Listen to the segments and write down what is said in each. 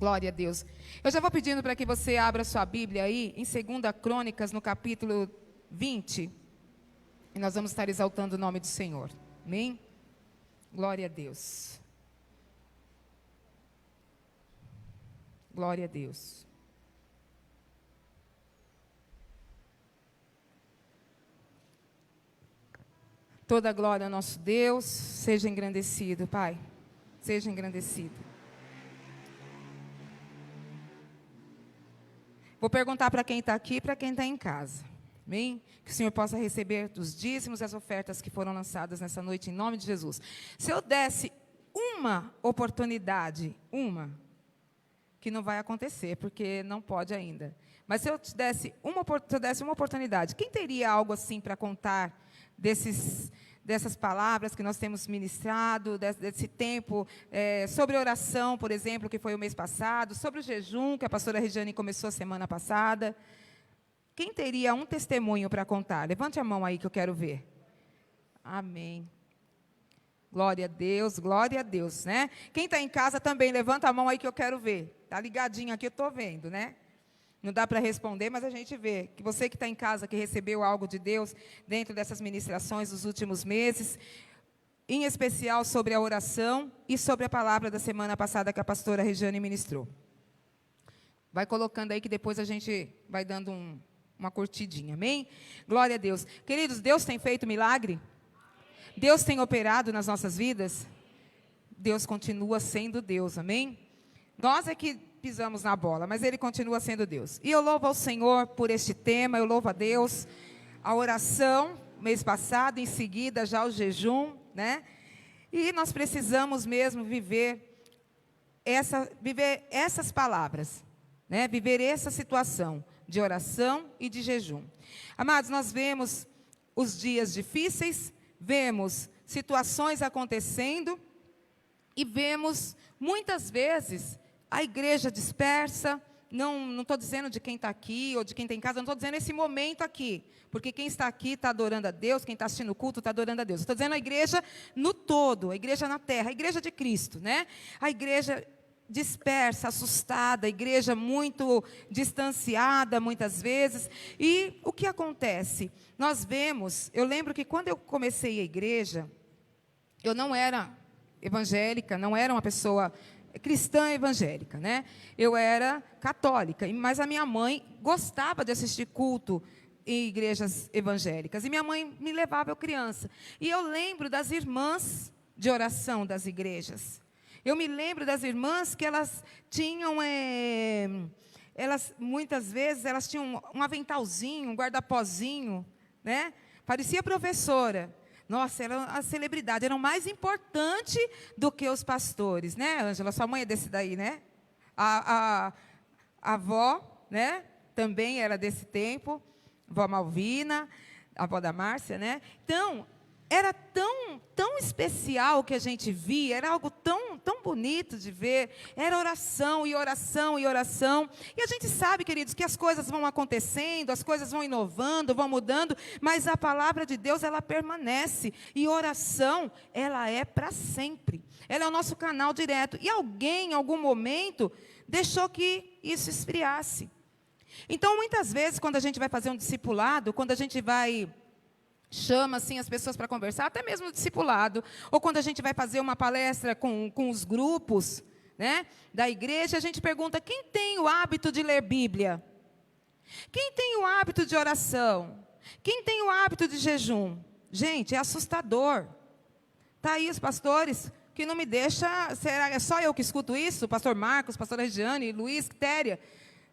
Glória a Deus. Eu já vou pedindo para que você abra sua Bíblia aí, em 2 Crônicas, no capítulo 20. E nós vamos estar exaltando o nome do Senhor. Amém? Glória a Deus. Glória a Deus. Toda a glória ao nosso Deus, seja engrandecido, Pai. Seja engrandecido. Vou perguntar para quem está aqui e para quem está em casa. Amém? Que o Senhor possa receber dos dízimos as ofertas que foram lançadas nessa noite, em nome de Jesus. Se eu desse uma oportunidade, que não vai acontecer, porque não pode ainda. Mas se eu te desse uma oportunidade, quem teria algo assim para contar dessas palavras que nós temos ministrado, desse tempo, sobre oração, por exemplo, que foi o mês passado, sobre o jejum, que a pastora Regiane começou a semana passada? Quem teria um testemunho para contar? Levante a mão aí que eu quero ver. Amém. Glória a Deus, né? Quem está em casa também, levanta a mão aí que eu quero ver. Está ligadinho aqui, eu estou vendo, né? Não dá para responder, mas a gente vê que você que está em casa, que recebeu algo de Deus dentro dessas ministrações dos últimos meses, em especial sobre a oração e sobre a palavra da semana passada que a pastora Regiane ministrou. Vai colocando aí que depois a gente vai dando uma curtidinha, amém? Glória a Deus. Queridos, Deus tem feito milagre? Deus tem operado nas nossas vidas? Deus continua sendo Deus, amém? Nós é que pisamos na bola, mas Ele continua sendo Deus. E eu louvo ao Senhor por este tema, eu louvo a Deus. A oração, mês passado, em seguida já o jejum, né? E nós precisamos mesmo viver essas palavras, né? Viver essa situação de oração e de jejum. Amados, nós vemos os dias difíceis, vemos situações acontecendo e vemos, muitas vezes, a igreja dispersa. Não estou dizendo de quem está aqui ou de quem está em casa, não estou dizendo esse momento aqui, porque quem está aqui está adorando a Deus, quem está assistindo o culto está adorando a Deus. Estou dizendo a igreja no todo, a igreja na terra, a igreja de Cristo, né? A igreja dispersa, assustada, a igreja muito distanciada muitas vezes. E o que acontece? Nós vemos, eu lembro que quando eu comecei a igreja, eu não era evangélica, não era uma pessoa cristã evangélica, né? Eu era católica, mas a minha mãe gostava de assistir culto em igrejas evangélicas, e minha mãe me levava, eu criança. E eu lembro das irmãs de oração das igrejas. Eu me lembro das irmãs que elas tinham, muitas vezes, elas tinham um aventalzinho, um guardapozinho, né? Parecia professora. Nossa, eram a celebridade, eram mais importante do que os pastores, né, Ângela? Sua mãe é desse daí, né? A avó, né? Também era desse tempo, a avó Malvina, a avó da Márcia, né? Então, era tão especial o que a gente via, era algo tão bonito de ver, era oração e oração e oração. E a gente sabe, queridos, que as coisas vão acontecendo, as coisas vão inovando, vão mudando, mas a palavra de Deus, ela permanece. E oração, ela é para sempre. Ela é o nosso canal direto. E alguém, em algum momento, deixou que isso esfriasse. Então, muitas vezes, quando a gente vai fazer um discipulado, quando a gente chama assim as pessoas para conversar, até mesmo no discipulado, ou quando a gente vai fazer uma palestra com os grupos, né, da igreja, a gente pergunta: quem tem o hábito de ler Bíblia? Quem tem o hábito de oração? Quem tem o hábito de jejum? Gente, é assustador. Está aí os pastores que não me deixam. Será é só eu que escuto isso? Pastor Marcos, pastor Regiane, Luiz, Quitéria,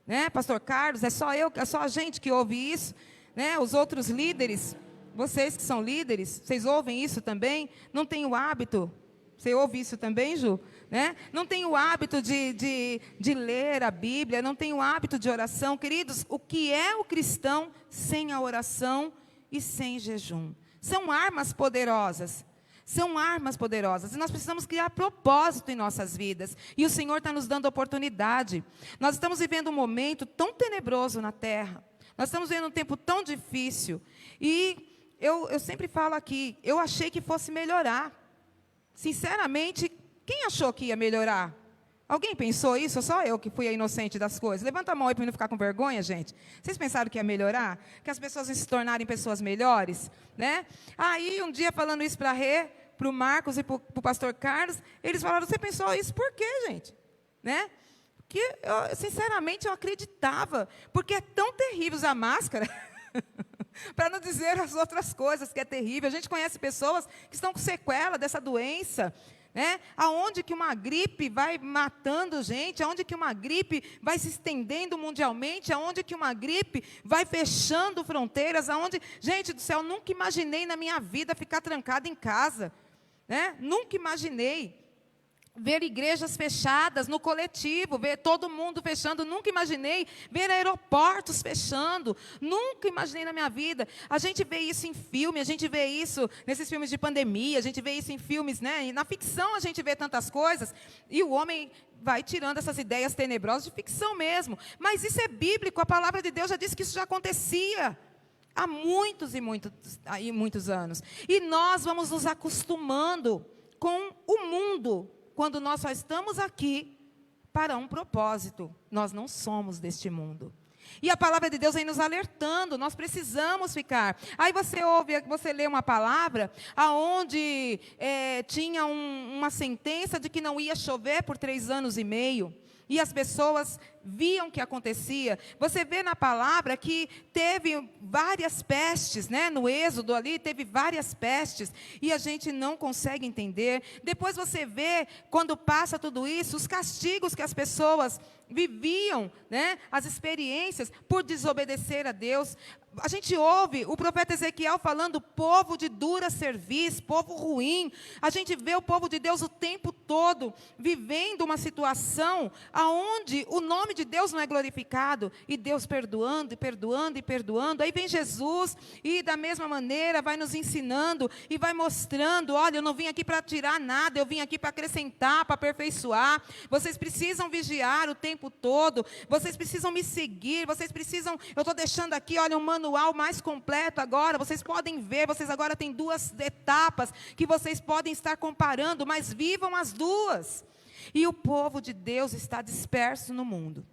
né, pastor Carlos, é só a gente que ouve isso, né? Os outros líderes, vocês que são líderes, vocês ouvem isso também? Não tem o hábito? Você ouve isso também, Ju? Né? Não tem o hábito de ler a Bíblia, não tem o hábito de oração. Queridos, o que é o cristão sem a oração e sem jejum? São armas poderosas. São armas poderosas. E nós precisamos criar propósito em nossas vidas. E o Senhor está nos dando oportunidade. Nós estamos vivendo um momento tão tenebroso na terra. Nós estamos vivendo um tempo tão difícil. E eu sempre falo aqui, eu achei que fosse melhorar. Sinceramente, quem achou que ia melhorar? Alguém pensou isso? Ou só eu que fui a inocente das coisas? Levanta a mão aí para não ficar com vergonha, gente. Vocês pensaram que ia melhorar? Que as pessoas iam se tornarem pessoas melhores? Né? Aí, um dia, falando isso para a Rê, para o Marcos e para o pastor Carlos, eles falaram, você pensou isso por quê, gente? Né? Que, sinceramente, eu acreditava. Porque é tão terrível usar máscara, para não dizer as outras coisas que é terrível. A gente conhece pessoas que estão com sequela dessa doença, né? Aonde que uma gripe vai matando gente, aonde que uma gripe vai se estendendo mundialmente, aonde que uma gripe vai fechando fronteiras, aonde, gente do céu, nunca imaginei na minha vida ficar trancada em casa, né? Nunca imaginei ver igrejas fechadas no coletivo, ver todo mundo fechando. Nunca imaginei ver aeroportos fechando. Nunca imaginei na minha vida. A gente vê isso em filme, a gente vê isso nesses filmes de pandemia, a gente vê isso em filmes, né? E na ficção a gente vê tantas coisas. E o homem vai tirando essas ideias tenebrosas de ficção mesmo. Mas isso é bíblico, a palavra de Deus já disse que isso já acontecia há muitos e muitos anos. E nós vamos nos acostumando com o mundo, quando nós só estamos aqui para um propósito. Nós não somos deste mundo. E a palavra de Deus vem nos alertando, nós precisamos ficar. Aí você lê uma palavra, aonde tinha uma sentença de que não ia chover por 3 anos e meio. E as pessoas viam o que acontecia. Você vê na palavra que teve várias pestes, né? No Êxodo ali, teve várias pestes, e a gente não consegue entender. Depois você vê, quando passa tudo isso, os castigos que as pessoas viviam, né? As experiências por desobedecer a Deus. A gente ouve o profeta Ezequiel falando, povo de dura cerviz, povo ruim. A gente vê o povo de Deus o tempo todo vivendo uma situação aonde o nome de Deus não é glorificado, e Deus perdoando, e perdoando, e perdoando. Aí vem Jesus, e da mesma maneira vai nos ensinando, e vai mostrando, olha, eu não vim aqui para tirar nada, eu vim aqui para acrescentar, para aperfeiçoar. Vocês precisam vigiar o tempo todo, vocês precisam me seguir, vocês precisam, eu estou deixando aqui, olha, um manual mais completo agora, vocês podem ver, vocês agora têm 2 etapas, que vocês podem estar comparando, mas vivam as 2. E o povo de Deus está disperso no mundo.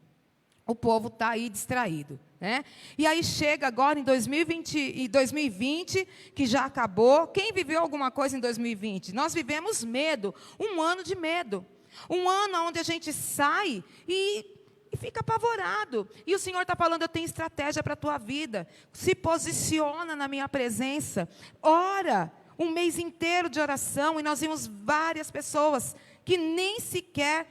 O povo está aí distraído, né? E aí chega agora em 2020, que já acabou. Quem viveu alguma coisa em 2020? Nós vivemos medo, um ano de medo. Um ano onde a gente sai e fica apavorado. E o Senhor está falando, eu tenho estratégia para a tua vida. Se posiciona na minha presença. Ora, um mês inteiro de oração, e nós vimos várias pessoas que nem sequer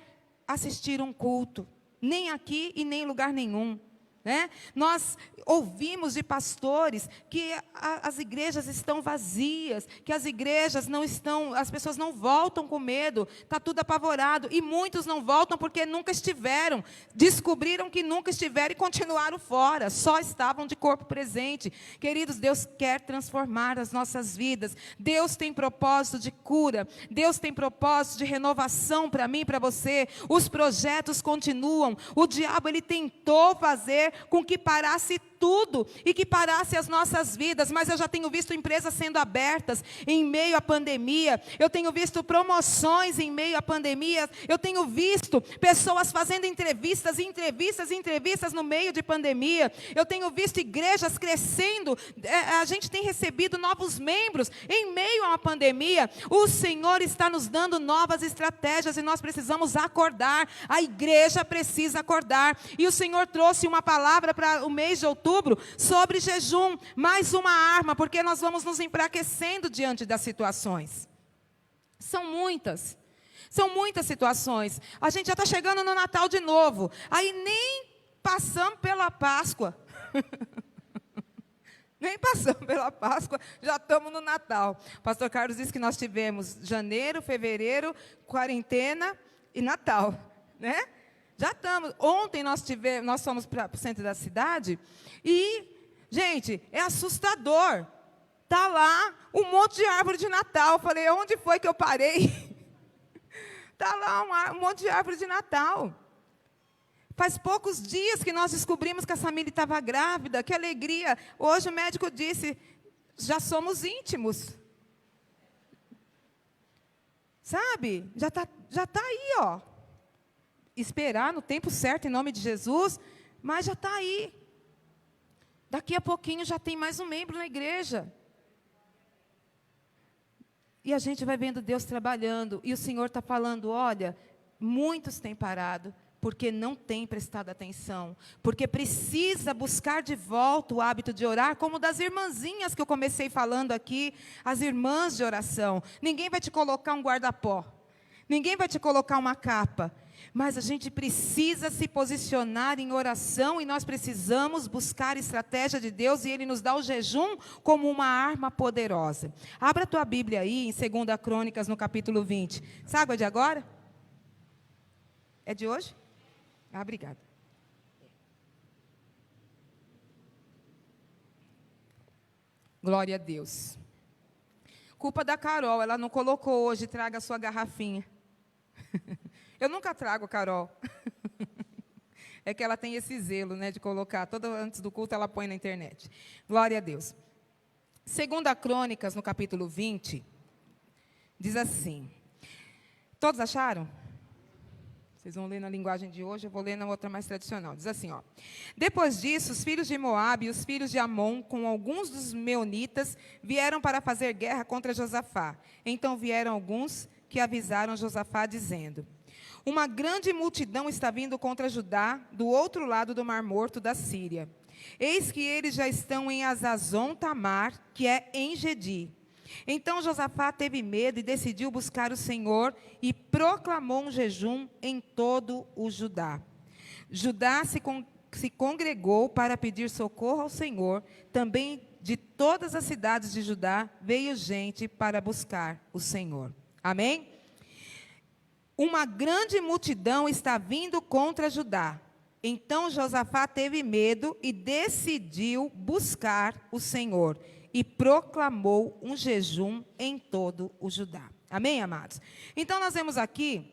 assistiram um culto, nem aqui e nem em lugar nenhum, né? Nós ouvimos de pastores que as igrejas estão vazias, que as igrejas não estão, as pessoas não voltam com medo, está tudo apavorado, e muitos não voltam porque nunca estiveram, descobriram que nunca estiveram e continuaram fora, só estavam de corpo presente. Queridos, Deus quer transformar as nossas vidas, Deus tem propósito de cura, Deus tem propósito de renovação para mim e para você. Os projetos continuam, o diabo ele tentou fazer com que parasse tudo e que parasse as nossas vidas, mas eu já tenho visto empresas sendo abertas em meio à pandemia, eu tenho visto promoções em meio à pandemia, eu tenho visto pessoas fazendo entrevistas no meio de pandemia, eu tenho visto igrejas crescendo, a gente tem recebido novos membros em meio a uma pandemia. O Senhor está nos dando novas estratégias e nós precisamos acordar, a igreja precisa acordar, e o Senhor trouxe uma palavra para o mês de outubro sobre jejum, mais uma arma, porque nós vamos nos enfraquecendo diante das situações. São muitas situações. A gente já está chegando no Natal de novo, aí nem passamos pela Páscoa. Nem passamos pela Páscoa, já estamos no Natal. O pastor Carlos disse que nós tivemos janeiro, fevereiro, quarentena e Natal, né? Já estamos. Ontem nós fomos para o centro da cidade e, gente, é assustador. Está lá um monte de árvore de Natal. Eu falei, onde foi que eu parei? Está lá um monte de árvore de Natal. Faz poucos dias que nós descobrimos que a Samília estava grávida. Que alegria. Hoje o médico disse, já somos íntimos. Sabe? Já tá aí, ó. esperar no tempo certo, em nome de Jesus, mas já está aí. Daqui a pouquinho já tem mais um membro na igreja. E a gente vai vendo Deus trabalhando, e o Senhor está falando, olha, muitos têm parado, porque não têm prestado atenção, porque precisa buscar de volta o hábito de orar, como das irmãzinhas que eu comecei falando aqui, as irmãs de oração. Ninguém vai te colocar um guarda-pó, ninguém vai te colocar uma capa, mas a gente precisa se posicionar em oração, e nós precisamos buscar a estratégia de Deus, e Ele nos dá o jejum como uma arma poderosa. Abra a tua Bíblia aí, em 2 Crônicas, no capítulo 20. Essa água é de agora? É de hoje? Ah, obrigada. Glória a Deus. Culpa da Carol, ela não colocou hoje, traga a sua garrafinha. Eu nunca trago, Carol. É que ela tem esse zelo, né, de colocar. Antes do culto, ela põe na internet. Glória a Deus. 2 Crônicas, no capítulo 20, diz assim. Todos acharam? Vocês vão ler na linguagem de hoje, eu vou ler na outra mais tradicional. Diz assim, ó. Depois disso, os filhos de Moabe e os filhos de Amon, com alguns dos meunitas, vieram para fazer guerra contra Josafá. Então vieram alguns que avisaram Josafá, dizendo: uma grande multidão está vindo contra Judá, do outro lado do Mar Morto da Síria. Eis que eles já estão em Azazon Tamar, que é em Gedi. Então Josafá teve medo e decidiu buscar o Senhor e proclamou um jejum em todo o Judá. Judá se congregou para pedir socorro ao Senhor. Também de todas as cidades de Judá veio gente para buscar o Senhor. Amém? Uma grande multidão está vindo contra Judá. Então Josafá teve medo e decidiu buscar o Senhor. E proclamou um jejum em todo o Judá. Amém, amados? Então, nós vemos aqui,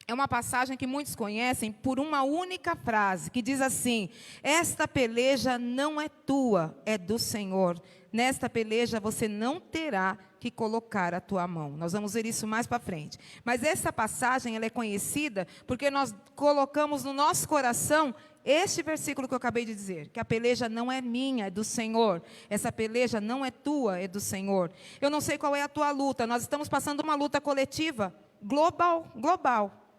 é uma passagem que muitos conhecem por uma única frase, que diz assim: esta peleja não é tua, é do Senhor. Nesta peleja você não terá que colocar a tua mão. Nós vamos ver isso mais para frente. Mas essa passagem, ela é conhecida porque nós colocamos no nosso coração este versículo que eu acabei de dizer, que a peleja não é minha, é do Senhor. Essa peleja não é tua, é do Senhor. Eu não sei qual é a tua luta. Nós estamos passando uma luta coletiva, global,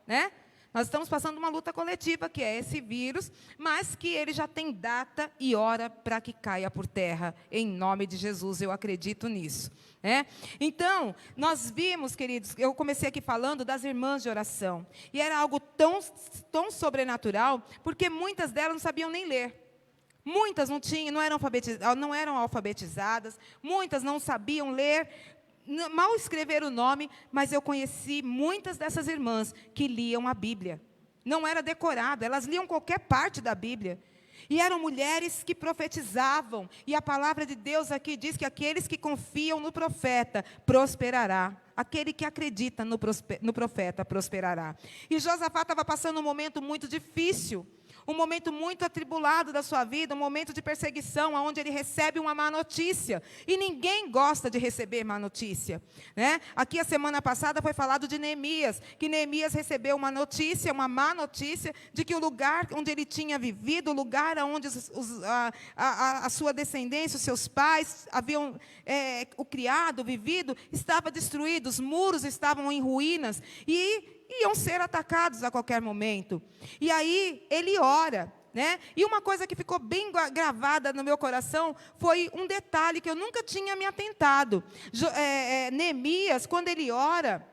né? Nós estamos passando uma luta coletiva, que é esse vírus, mas que ele já tem data e hora para que caia por terra. Em nome de Jesus, eu acredito nisso. Né? Então, nós vimos, queridos, eu comecei aqui falando das irmãs de oração. E era algo tão sobrenatural, porque muitas delas não sabiam nem ler. Muitas não eram alfabetizadas, muitas não sabiam ler, mal escrever o nome, mas eu conheci muitas dessas irmãs que liam a Bíblia. Não era decorada, elas liam qualquer parte da Bíblia. E eram mulheres que profetizavam. E a palavra de Deus aqui diz que aqueles que confiam no profeta prosperará. Aquele que acredita no profeta prosperará. E Josafá estava passando um momento muito difícil. Um momento muito atribulado da sua vida, um momento de perseguição, onde ele recebe uma má notícia. E ninguém gosta de receber má notícia. Né? Aqui, a semana passada, foi falado de Neemias, que Neemias recebeu uma notícia, uma má notícia, de que o lugar onde ele tinha vivido, o lugar onde a sua descendência, os seus pais haviam o criado, vivido, estava destruído, os muros estavam em ruínas, e iam ser atacados a qualquer momento. E aí, ele ora, né? E uma coisa que ficou bem gravada no meu coração foi um detalhe que eu nunca tinha me atentado. Neemias, quando ele ora,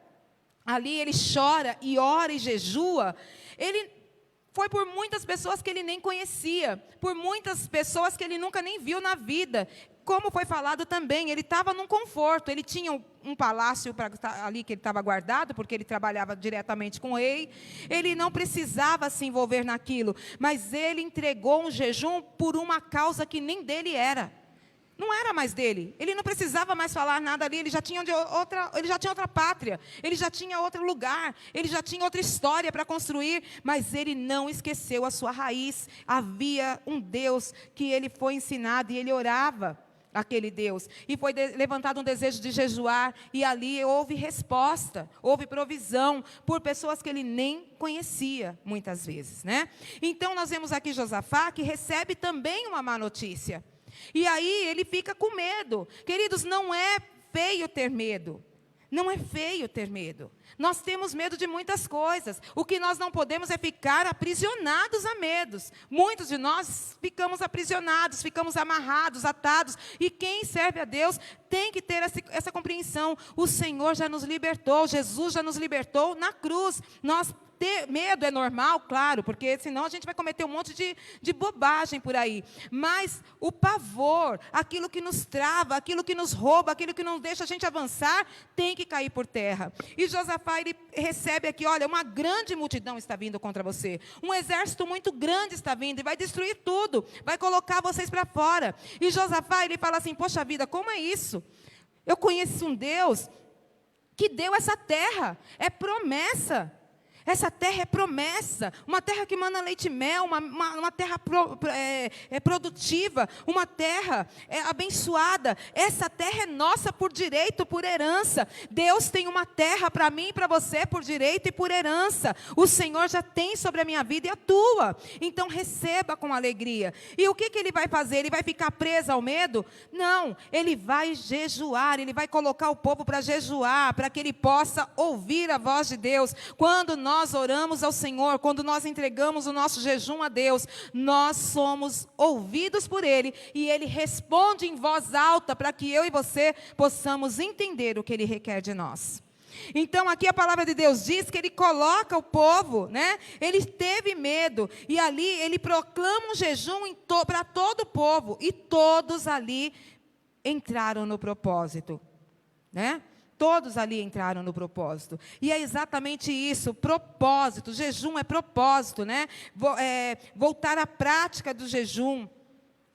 ali ele chora e ora e jejua, ele foi por muitas pessoas que ele nem conhecia, por muitas pessoas que ele nunca nem viu na vida. Como foi falado também, ele estava num conforto, ele tinha um palácio ali que ele estava guardado, porque ele trabalhava diretamente com o rei, ele não precisava se envolver naquilo, mas ele entregou um jejum por uma causa que nem dele era. Não era mais dele, ele não precisava mais falar nada ali, ele já tinha outra pátria, ele já tinha outro lugar, ele já tinha outra história para construir, mas ele não esqueceu a sua raiz. Havia um Deus que ele foi ensinado e ele orava. aquele Deus. E foi levantado um desejo de jejuar, e ali houve resposta, houve provisão, por pessoas que ele nem conhecia, muitas vezes, né? Então, nós vemos aqui Josafá, que recebe também uma má notícia. E aí, ele fica com medo. Queridos, não é feio ter medo. Não é feio ter medo. Nós temos medo de muitas coisas. O que nós não podemos é ficar aprisionados a medos. Muitos de nós ficamos aprisionados, ficamos amarrados, atados. E quem serve a Deus tem que ter essa compreensão. O Senhor já nos libertou, Jesus já nos libertou na cruz. Ter medo é normal, claro, porque senão a gente vai cometer um monte de bobagem por aí. Mas o pavor, aquilo que nos trava, aquilo que nos rouba, aquilo que não deixa a gente avançar, tem que cair por terra. E Josafá, ele recebe aqui, olha, uma grande multidão está vindo contra você. Um exército muito grande está vindo e vai destruir tudo, vai colocar vocês para fora. E Josafá, ele fala assim, poxa vida, como é isso? Eu conheço um Deus que deu essa terra, é promessa. Essa terra é promessa, uma terra que mana leite e mel, uma terra produtiva, uma terra abençoada. Essa terra é nossa por direito, por herança. Deus tem uma terra para mim e para você por direito e por herança. O Senhor já tem sobre a minha vida e a tua. Então receba com alegria. E o que ele vai fazer? Ele vai ficar preso ao medo? Não, ele vai jejuar, ele vai colocar o povo para jejuar, para que ele possa ouvir a voz de Deus. Quando nós oramos ao Senhor, quando nós entregamos o nosso jejum a Deus, nós somos ouvidos por Ele, e Ele responde em voz alta, para que eu e você possamos entender o que Ele requer de nós. Então aqui a palavra de Deus diz que Ele coloca o povo, né? Ele teve medo, e ali Ele proclama um jejum para todo o povo, e todos ali entraram no propósito, né? Todos ali entraram no propósito. E é exatamente isso, propósito. Jejum é propósito, né? Voltar à prática do jejum.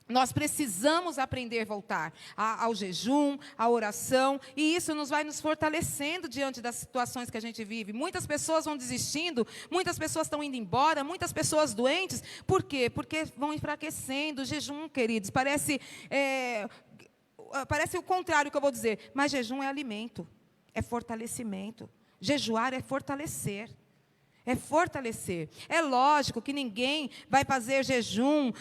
Nós precisamos aprender a voltar ao jejum, à oração, e isso vai nos fortalecendo diante das situações que a gente vive. Muitas pessoas vão desistindo, muitas pessoas estão indo embora, muitas pessoas doentes. Por quê? Porque vão enfraquecendo. O jejum, queridos, parece o contrário que eu vou dizer, mas jejum é alimento, é fortalecimento. Jejuar é fortalecer. É fortalecer. É lógico que ninguém vai fazer jejum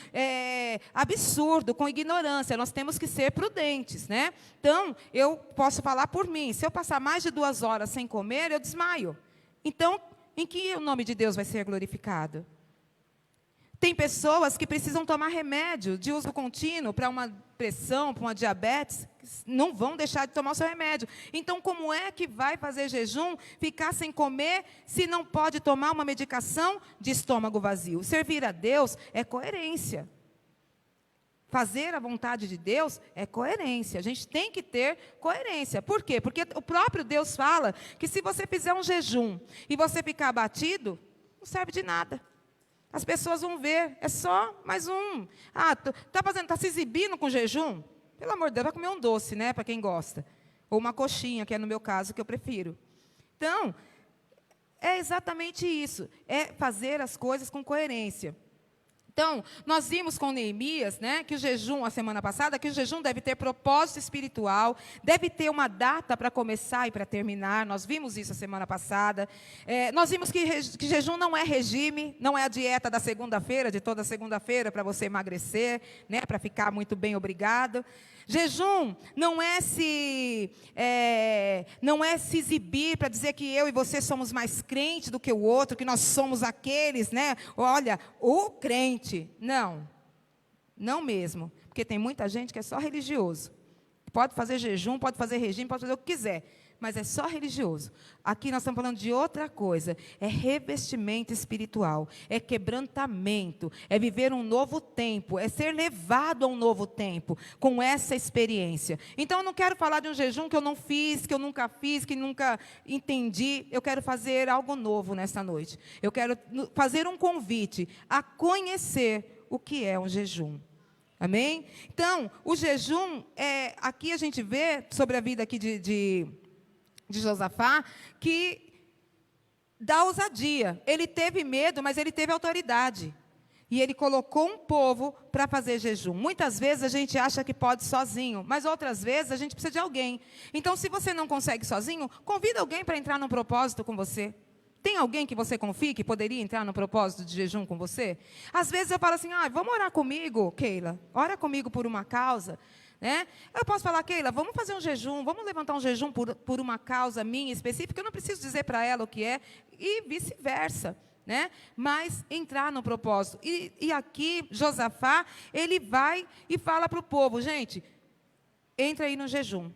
absurdo, com ignorância. Nós temos que ser prudentes, né? Então, eu posso falar por mim. Se eu passar mais de 2 horas sem comer, eu desmaio. Então, em que o nome de Deus vai ser glorificado? Tem pessoas que precisam tomar remédio de uso contínuo para uma pressão, para uma diabetes, não vão deixar de tomar o seu remédio. Então, como é que vai fazer jejum, ficar sem comer, se não pode tomar uma medicação de estômago vazio? Servir a Deus é coerência. Fazer a vontade de Deus é coerência. A gente tem que ter coerência. Por quê? Porque o próprio Deus fala que se você fizer um jejum e você ficar abatido, não serve de nada. As pessoas vão ver, é só mais um. Tá se exibindo com jejum? Pelo amor de Deus, vai comer um doce, né, para quem gosta. Ou uma coxinha, que é no meu caso, que eu prefiro. Então, é exatamente isso. É fazer as coisas com coerência. Então, nós vimos com Neemias, né, que o jejum, a semana passada, que o jejum deve ter propósito espiritual, deve ter uma data para começar e para terminar. Nós vimos isso a semana passada. Nós vimos que jejum não é regime, não é a dieta da segunda-feira, de toda segunda-feira, para você emagrecer, né, para ficar muito bem, obrigado. Jejum não é se exibir para dizer que eu e você somos mais crentes do que o outro, que nós somos aqueles, né? Olha, o crente. Não, não mesmo. Porque tem muita gente que é só religioso. Pode fazer jejum, pode fazer regime, pode fazer o que quiser, mas é só religioso. Aqui nós estamos falando de outra coisa. É revestimento espiritual, é quebrantamento, é viver um novo tempo, é ser levado a um novo tempo, com essa experiência. Então, eu não quero falar de um jejum que eu não fiz, que eu nunca fiz, que nunca entendi. Eu quero fazer algo novo nesta noite. Eu quero fazer um convite a conhecer o que é um jejum. Amém? Então, o jejum, aqui a gente vê, sobre a vida aqui de Josafá, que dá ousadia. Ele teve medo, mas ele teve autoridade. E ele colocou um povo para fazer jejum. Muitas vezes a gente acha que pode sozinho, mas outras vezes a gente precisa de alguém. Então, se você não consegue sozinho, convida alguém para entrar no propósito com você. Tem alguém que você confie que poderia entrar no propósito de jejum com você? Às vezes eu falo assim, vamos orar comigo, Keila. Ora comigo por uma causa. Né? Eu posso falar, Keila, vamos fazer um jejum, vamos levantar um jejum por uma causa minha específica. Eu não preciso dizer para ela o que é, e vice-versa. Né? Mas entrar no propósito. E aqui, Josafá, ele vai e fala para o povo, gente, entra aí no jejum.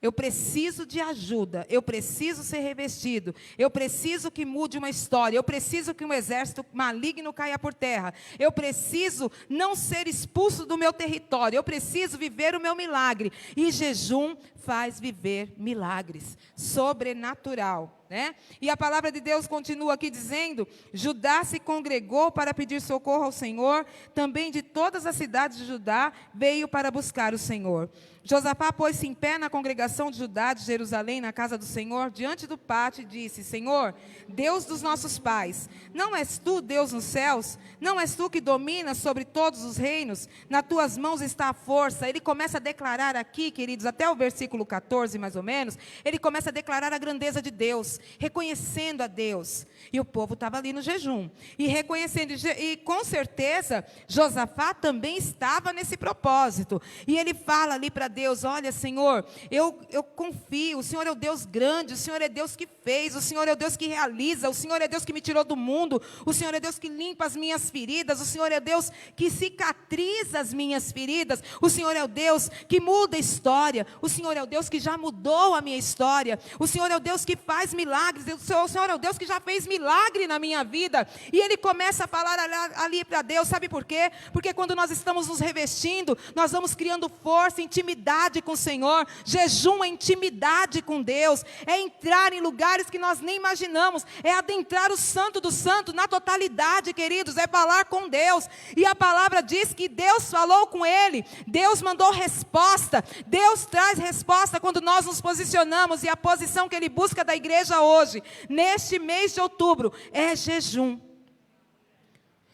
Eu preciso de ajuda, eu preciso ser revestido, eu preciso que mude uma história, eu preciso que um exército maligno caia por terra, eu preciso não ser expulso do meu território, eu preciso viver o meu milagre. E jejum faz viver milagres, sobrenatural. Né? E a palavra de Deus continua aqui dizendo, Judá se congregou para pedir socorro ao Senhor, também de todas as cidades de Judá veio para buscar o Senhor. Josafá pôs-se em pé na congregação de Judá, de Jerusalém, na casa do Senhor, diante do pátio, e disse, Senhor, Deus dos nossos pais, não és tu Deus nos céus? Não és tu que dominas sobre todos os reinos? Nas tuas mãos está a força. Ele começa a declarar aqui, queridos, até o versículo 14, mais ou menos, ele começa a declarar a grandeza de Deus, reconhecendo a Deus. E o povo estava ali no jejum, e reconhecendo, e com certeza, Josafá também estava nesse propósito. E ele fala ali para Deus, olha, Senhor, eu confio, o Senhor é o Deus grande, o Senhor é Deus que fez, o Senhor é o Deus que realiza, o Senhor é Deus que me tirou do mundo, o Senhor é Deus que limpa as minhas feridas, o Senhor é Deus que cicatriza as minhas feridas, o Senhor é o Deus que muda a história, o Senhor é o Deus que já mudou a minha história, o Senhor é o Deus que faz milagres, o Senhor é o Deus que já fez milagre na minha vida. E ele começa a falar ali para Deus, sabe por quê? Porque quando nós estamos nos revestindo, nós vamos criando força, intimidade com o Senhor. Jejum é intimidade com Deus, é entrar em lugares que nós nem imaginamos, é adentrar o santo do santo na totalidade, queridos, é falar com Deus. E a palavra diz que Deus falou com ele, Deus mandou resposta, Deus traz resposta quando nós nos posicionamos. E a posição que ele busca da igreja hoje, neste mês de outubro, é jejum.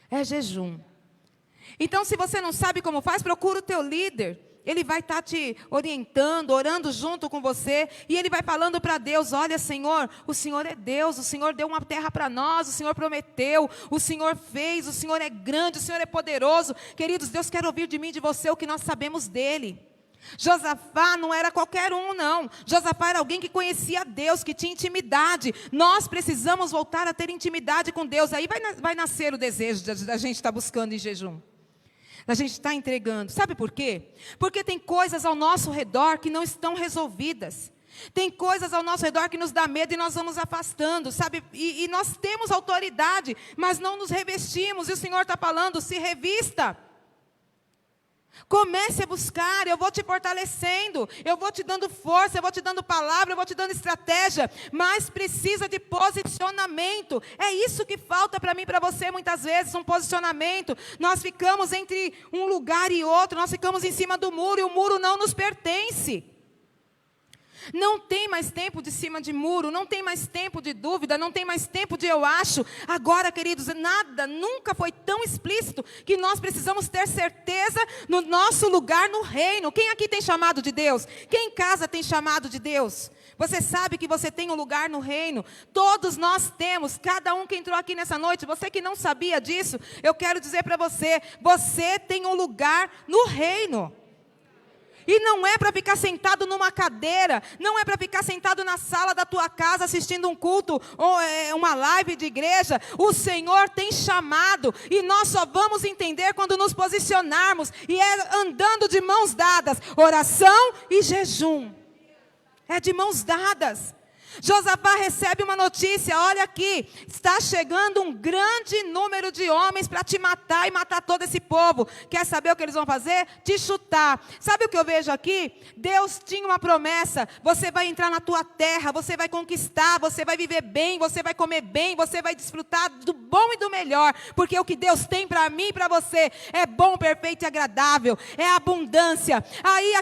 É jejum. Então, se você não sabe como faz, procura o teu líder. Ele vai estar te orientando, orando junto com você, e ele vai falando para Deus, olha, Senhor, o Senhor é Deus, o Senhor deu uma terra para nós, o Senhor prometeu, o Senhor fez, o Senhor é grande, o Senhor é poderoso. Queridos, Deus quer ouvir de mim e de você o que nós sabemos dele. Josafá não era qualquer um, não. Josafá era alguém que conhecia Deus, que tinha intimidade. Nós precisamos voltar a ter intimidade com Deus. Aí vai nascer o desejo da gente estar buscando em jejum, da gente estar entregando. Sabe por quê? Porque tem coisas ao nosso redor que não estão resolvidas. Tem coisas ao nosso redor que nos dá medo e nós vamos afastando, sabe? E nós temos autoridade, mas não nos revestimos. E o Senhor está falando, se revista. Comece a buscar, eu vou te fortalecendo, eu vou te dando força, eu vou te dando palavra, eu vou te dando estratégia, mas precisa de posicionamento. É isso que falta para mim e para você muitas vezes, um posicionamento. Nós ficamos entre um lugar e outro, nós ficamos em cima do muro e o muro não nos pertence. Não tem mais tempo de cima de muro, não tem mais tempo de dúvida, não tem mais tempo de eu acho. Agora, queridos, nada, nunca foi tão explícito que nós precisamos ter certeza no nosso lugar no reino. Quem aqui tem chamado de Deus? Quem em casa tem chamado de Deus? Você sabe que você tem um lugar no reino. Todos nós temos, cada um que entrou aqui nessa noite. Você que não sabia disso, eu quero dizer para você, você tem um lugar no reino. E não é para ficar sentado numa cadeira, não é para ficar sentado na sala da tua casa assistindo um culto ou uma live de igreja. O Senhor tem chamado e nós só vamos entender quando nos posicionarmos. E é andando de mãos dadas, oração e jejum. É de mãos dadas. Josafá recebe uma notícia, olha aqui, está chegando um grande número de homens para te matar e matar todo esse povo. Quer saber o que eles vão fazer? Te chutar. Sabe o que eu vejo aqui? Deus tinha uma promessa, você vai entrar na tua terra, você vai conquistar, você vai viver bem, você vai comer bem, você vai desfrutar do bom e do melhor, porque o que Deus tem para mim e para você é bom, perfeito e agradável, é abundância. Aí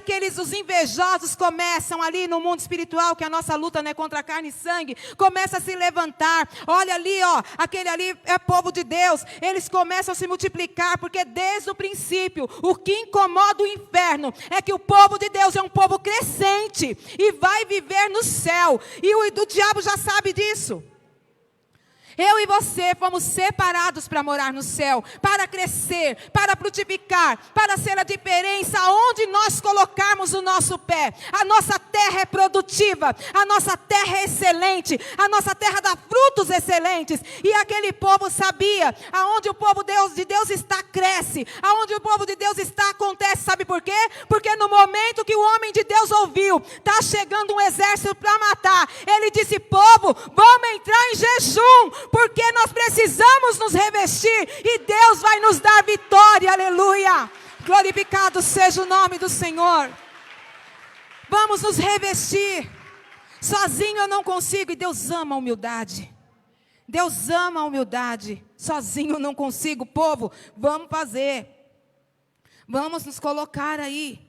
os invejosos começam ali no mundo espiritual, que a nossa luta não é contra carne e sangue, começa a se levantar. Olha ali, ó, aquele ali é povo de Deus. Eles começam a se multiplicar, porque desde o princípio, o que incomoda o inferno é que o povo de Deus é um povo crescente e vai viver no céu. E o diabo já sabe disso. Eu e você fomos separados para morar no céu, para crescer, para frutificar, para ser a diferença aonde nós colocarmos o nosso pé. A nossa terra é produtiva, a nossa terra é excelente, a nossa terra dá frutos excelentes. E aquele povo sabia, aonde o povo de Deus está, cresce, aonde o povo de Deus está, acontece. Sabe por quê? Porque no momento que o homem de Deus ouviu, está chegando um exército para matar, ele disse: povo, vamos entrar em jejum, porque nós precisamos nos revestir e Deus vai nos dar vitória, aleluia. Glorificado seja o nome do Senhor. Vamos nos revestir. Sozinho eu não consigo, e Deus ama a humildade. Deus ama a humildade. Sozinho eu não consigo, povo, vamos fazer. Vamos nos colocar aí.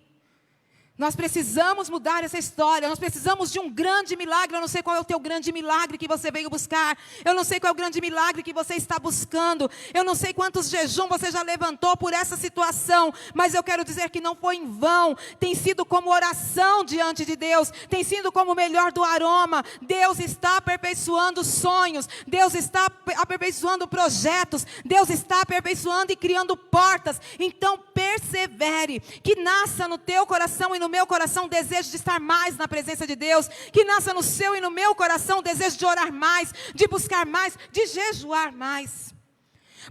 Nós precisamos mudar essa história, nós precisamos de um grande milagre. Eu não sei qual é o teu grande milagre que você veio buscar, eu não sei qual é o grande milagre que você está buscando, eu não sei quantos jejum você já levantou por essa situação, mas eu quero dizer que não foi em vão, tem sido como oração diante de Deus, tem sido como o melhor do aroma. Deus está aperfeiçoando sonhos, Deus está aperfeiçoando projetos, Deus está aperfeiçoando e criando portas. Então persevere, que nasça no teu coração e no meu coração o desejo de estar mais na presença de Deus, que nasça no seu e no meu coração o desejo de orar mais, de buscar mais, de jejuar mais.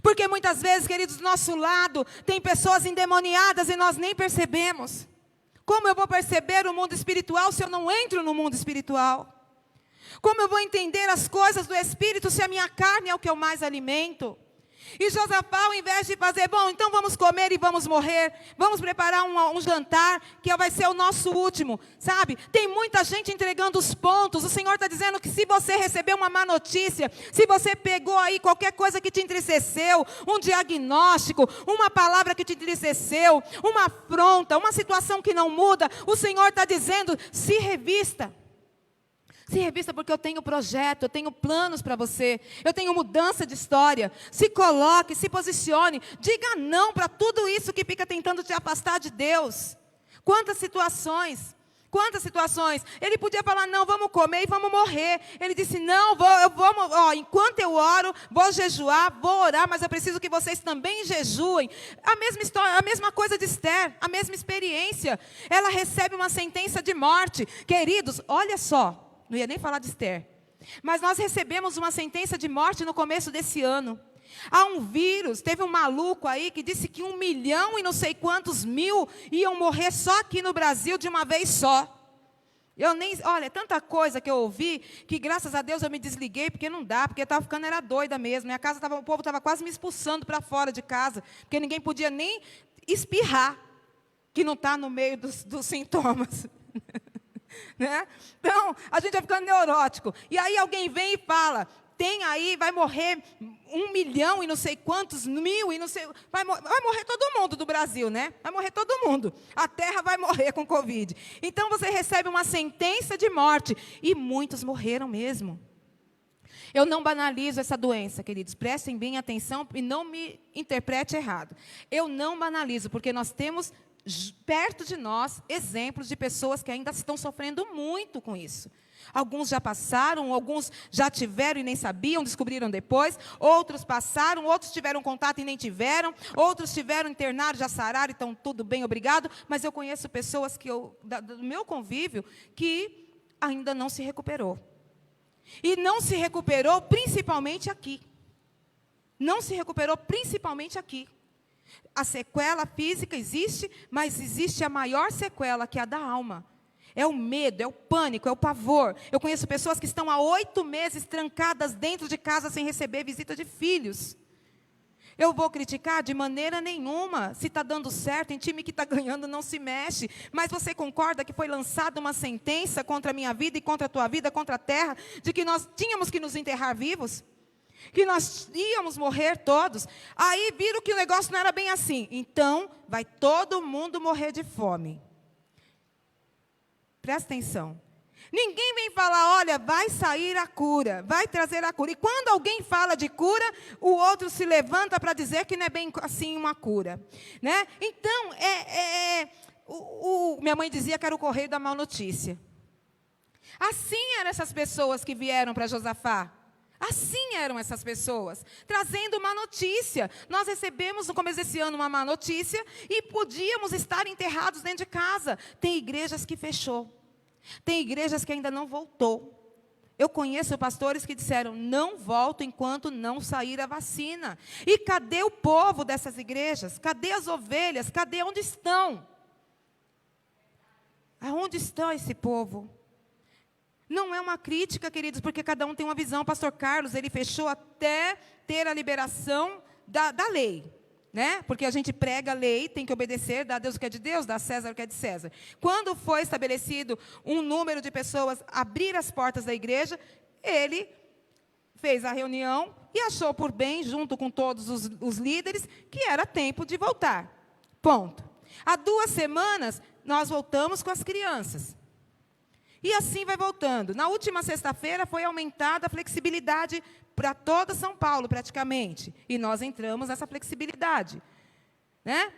Porque muitas vezes, queridos, do nosso lado tem pessoas endemoniadas e nós nem percebemos. Como eu vou perceber o mundo espiritual se eu não entro no mundo espiritual? Como eu vou entender as coisas do Espírito se a minha carne é o que eu mais alimento? E Josafá, ao invés de fazer, bom, então vamos comer e vamos morrer, vamos preparar um jantar, que vai ser o nosso último, sabe? Tem muita gente entregando os pontos. O Senhor está dizendo que se você recebeu uma má notícia, se você pegou aí qualquer coisa que te entristeceu, um diagnóstico, uma palavra que te entristeceu, uma afronta, uma situação que não muda, o Senhor está dizendo: se revista. Se revista, porque eu tenho projeto, eu tenho planos para você, eu tenho mudança de história. Se coloque, se posicione, diga não para tudo isso que fica tentando te afastar de Deus. Quantas situações, ele podia falar: não, vamos comer e vamos morrer. Ele disse: não, enquanto eu oro, vou jejuar, vou orar, mas eu preciso que vocês também jejuem. A mesma história, a mesma coisa de Esther, a mesma experiência. Ela recebe uma sentença de morte. Queridos, olha só. Não ia nem falar de Esther. Mas nós recebemos uma sentença de morte no começo desse ano. Há um vírus, teve um maluco aí que disse que 1 milhão e não sei quantos mil iam morrer só aqui no Brasil de uma vez só. Olha, tanta coisa que eu ouvi, que graças a Deus eu me desliguei, porque não dá, porque eu estava ficando, era doida mesmo. Minha casa o povo estava quase me expulsando para fora de casa, porque ninguém podia nem espirrar, que não está no meio dos sintomas. Né? Então, a gente vai ficando neurótico. E aí alguém vem e fala: tem aí, vai morrer 1 milhão e não sei quantos mil, e não sei, vai morrer todo mundo do Brasil, né? Vai morrer todo mundo. A terra vai morrer com Covid. Então você recebe uma sentença de morte. E muitos morreram mesmo. Eu não banalizo essa doença, queridos. Prestem bem atenção e não me interprete errado. Eu não banalizo, porque nós temos perto de nós exemplos de pessoas que ainda estão sofrendo muito com isso. Alguns já passaram, alguns já tiveram e nem sabiam, descobriram depois. Outros passaram, outros tiveram contato e nem tiveram. Outros tiveram internado, já sararam e estão tudo bem, obrigado. Mas eu conheço pessoas do meu convívio que ainda não se recuperou. E não se recuperou principalmente aqui. Não se recuperou principalmente aqui. A sequela física existe, mas existe a maior sequela, que é a da alma. É o medo, é o pânico, é o pavor. Eu conheço pessoas que estão há 8 meses trancadas dentro de casa sem receber visita de filhos. Eu vou criticar? De maneira nenhuma. Se está dando certo, em time que está ganhando não se mexe. Mas você concorda que foi lançada uma sentença contra a minha vida e contra a tua vida, contra a terra, de que nós tínhamos que nos enterrar vivos? Que nós íamos morrer todos? Aí viram que o negócio não era bem assim. Então, vai todo mundo morrer de fome. Presta atenção. Ninguém vem falar, olha, vai sair a cura, vai trazer a cura. E quando alguém fala de cura, o outro se levanta para dizer que não é bem assim uma cura. Né? Então, minha mãe dizia que era o correio da má notícia. Assim eram essas pessoas que vieram para Josafá. Assim eram essas pessoas, trazendo uma notícia. Nós recebemos no começo desse ano uma má notícia e podíamos estar enterrados dentro de casa. Tem igrejas que fechou. Tem igrejas que ainda não voltou. Eu conheço pastores que disseram, não volto enquanto não sair a vacina. E cadê o povo dessas igrejas? Cadê as ovelhas? Cadê onde estão? Aonde está esse povo? Não é uma crítica, queridos, porque cada um tem uma visão. O pastor Carlos, ele fechou até ter a liberação da lei. Né? Porque a gente prega a lei, tem que obedecer, dá a Deus o que é de Deus, dá a César o que é de César. Quando foi estabelecido um número de pessoas abrir as portas da igreja, ele fez a reunião e achou por bem, junto com todos os líderes, que era tempo de voltar. Ponto. Há 2 semanas, nós voltamos com as crianças. E assim vai voltando. Na última sexta-feira foi aumentada a flexibilidade para toda São Paulo, praticamente. E nós entramos nessa flexibilidade. Né?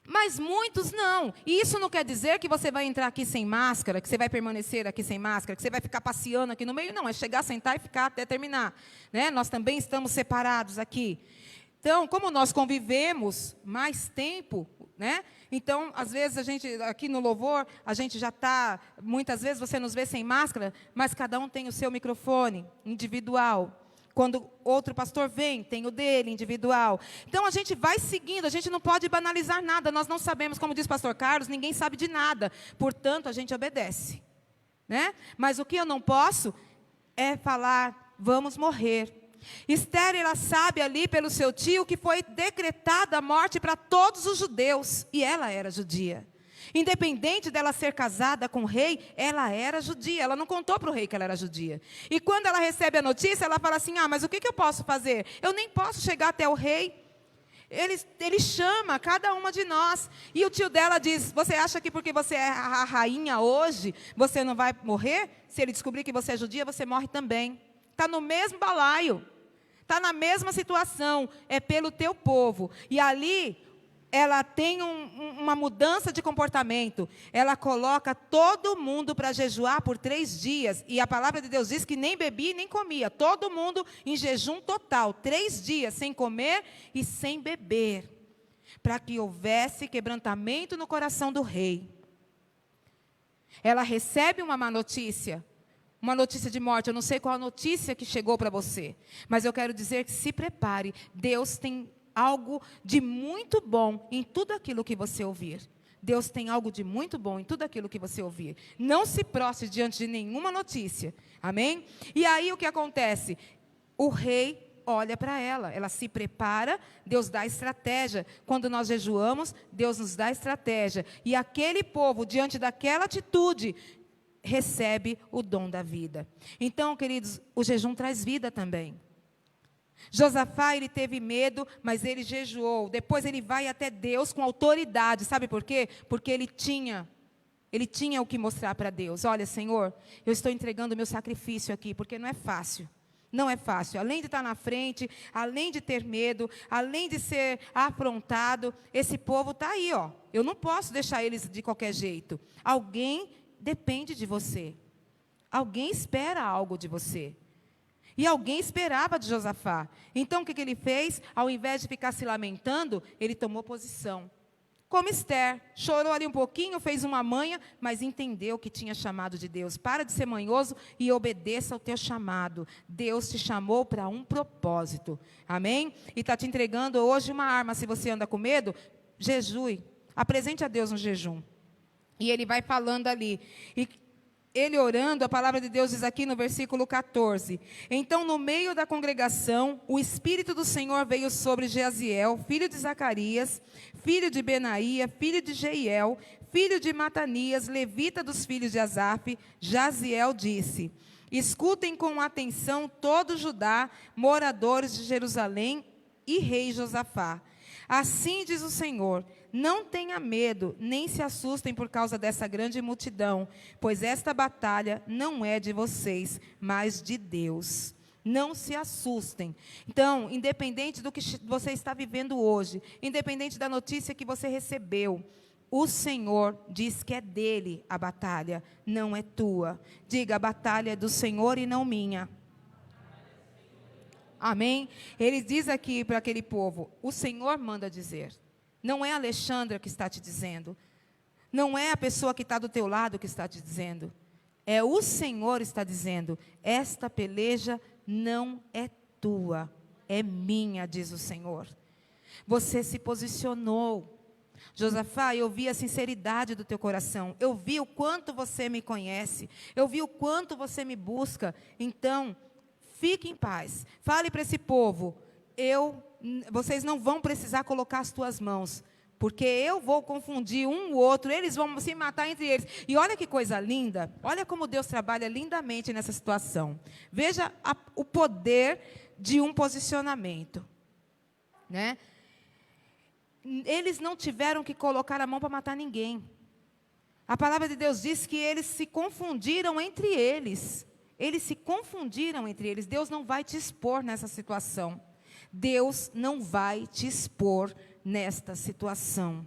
Mas muitos não. E isso não quer dizer que você vai entrar aqui sem máscara, que você vai permanecer aqui sem máscara, que você vai ficar passeando aqui no meio. Não, é chegar, sentar e ficar até terminar. Né? Nós também estamos separados aqui. Então, como nós convivemos mais tempo, né? Então, às vezes, a gente, aqui no louvor, a gente já está, muitas vezes você nos vê sem máscara, mas cada um tem o seu microfone individual. Quando outro pastor vem, tem o dele, individual. Então, a gente vai seguindo, a gente não pode banalizar nada. Nós não sabemos, como diz o pastor Carlos, ninguém sabe de nada. Portanto, a gente obedece. Né? Mas o que eu não posso é falar, vamos morrer. Esther, ela sabe ali pelo seu tio que foi decretada a morte para todos os judeus. E ela era judia. Independente dela ser casada com o rei, ela era judia. Ela não contou para o rei que ela era judia. E quando ela recebe a notícia, ela fala assim, mas o que eu posso fazer? Eu nem posso chegar até o rei. Ele chama cada uma de nós. E o tio dela diz, você acha que porque você é a rainha hoje, você não vai morrer? Se ele descobrir que você é judia, você morre também. Está no mesmo balaio, está na mesma situação, é pelo teu povo. E ali, ela tem uma mudança de comportamento. Ela coloca todo mundo para jejuar por 3 dias. E a palavra de Deus diz que nem bebia nem comia. Todo mundo em jejum total, 3 dias, sem comer e sem beber. Para que houvesse quebrantamento no coração do rei. Ela recebe uma má notícia. Uma notícia de morte, eu não sei qual a notícia que chegou para você, mas eu quero dizer que se prepare, Deus tem algo de muito bom em tudo aquilo que você ouvir. Deus tem algo de muito bom em tudo aquilo que você ouvir. Não se prostre diante de nenhuma notícia, amém? E aí o que acontece? O rei olha para ela se prepara, Deus dá estratégia. Quando nós jejuamos, Deus nos dá estratégia. E aquele povo, diante daquela atitude, recebe o dom da vida. Então, queridos, o jejum traz vida também. Josafá, ele teve medo, mas ele jejuou. Depois ele vai até Deus com autoridade. Sabe por quê? Porque ele tinha o que mostrar para Deus. Olha, Senhor, eu estou entregando o meu sacrifício aqui, porque não é fácil. Não é fácil. Além de estar na frente, além de ter medo, além de ser afrontado, esse povo está aí, ó. Eu não posso deixar eles de qualquer jeito. Alguém depende de você. Alguém espera algo de você. E alguém esperava de Josafá. Então, o que ele fez? Ao invés de ficar se lamentando, ele tomou posição. Como Esther, chorou ali um pouquinho, fez uma manha, mas entendeu que tinha chamado de Deus. Para de ser manhoso e obedeça ao teu chamado. Deus te chamou para um propósito. Amém? E está te entregando hoje uma arma. Se você anda com medo, jejue. Apresente a Deus um jejum. E ele vai falando ali. E ele orando, a palavra de Deus diz aqui no versículo 14. Então, no meio da congregação, o Espírito do Senhor veio sobre Jeaziel, filho de Zacarias, filho de Benaía, filho de Jeiel, filho de Matanias, levita dos filhos de Asaf. Jaziel disse: escutem com atenção todo Judá, moradores de Jerusalém e rei Josafá. Assim diz o Senhor: não tenha medo, nem se assustem por causa dessa grande multidão, pois esta batalha não é de vocês, mas de Deus. Não se assustem. Então, independente do que você está vivendo hoje, independente da notícia que você recebeu, o Senhor diz que é dele a batalha, não é tua. Diga: a batalha é do Senhor e não minha. Amém? Ele diz aqui para aquele povo: o Senhor manda dizer. Não é a Alexandra que está te dizendo. Não é a pessoa que está do teu lado que está te dizendo. É o Senhor que está dizendo: esta peleja não é tua, é minha, diz o Senhor. Você se posicionou. Josafá, eu vi a sinceridade do teu coração. Eu vi o quanto você me conhece. Eu vi o quanto você me busca. Então, fique em paz. Fale para esse povo: vocês não vão precisar colocar as tuas mãos, porque eu vou confundir um ou outro, eles vão se matar entre eles. E olha que coisa linda, olha como Deus trabalha lindamente nessa situação. Veja o poder de um posicionamento, né? Eles não tiveram que colocar a mão para matar ninguém. A palavra de Deus diz que eles se confundiram entre eles. Eles se confundiram entre eles. Deus não vai te expor nessa situação. Deus não vai te expor nesta situação.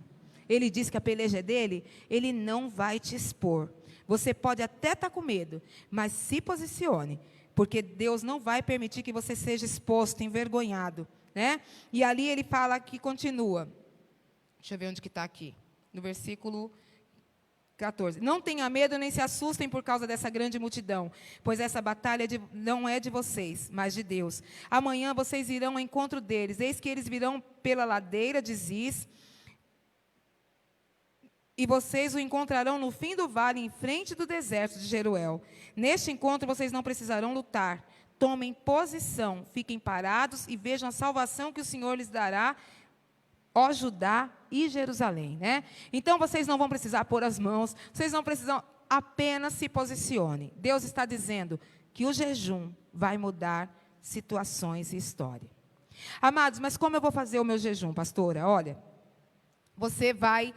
Ele diz que a peleja é dele, ele não vai te expor. Você pode até estar com medo, mas se posicione, porque Deus não vai permitir que você seja exposto, envergonhado, né? E ali ele fala que continua. Deixa eu ver onde que está aqui. No versículo 14. Não tenha medo nem se assustem por causa dessa grande multidão, pois essa batalha não é de vocês, mas de Deus. Amanhã vocês irão ao encontro deles. Eis que eles virão pela ladeira de Ziz, e vocês o encontrarão no fim do vale, em frente do deserto de Jeruel. Neste encontro vocês não precisarão lutar. Tomem posição, fiquem parados e vejam a salvação que o Senhor lhes dará, ó Judá e Jerusalém, né? Então, vocês não vão precisar pôr as mãos, vocês não precisam, apenas se posicione. Deus está dizendo que o jejum vai mudar situações e história. Amados, mas como eu vou fazer o meu jejum, pastora? Olha, você vai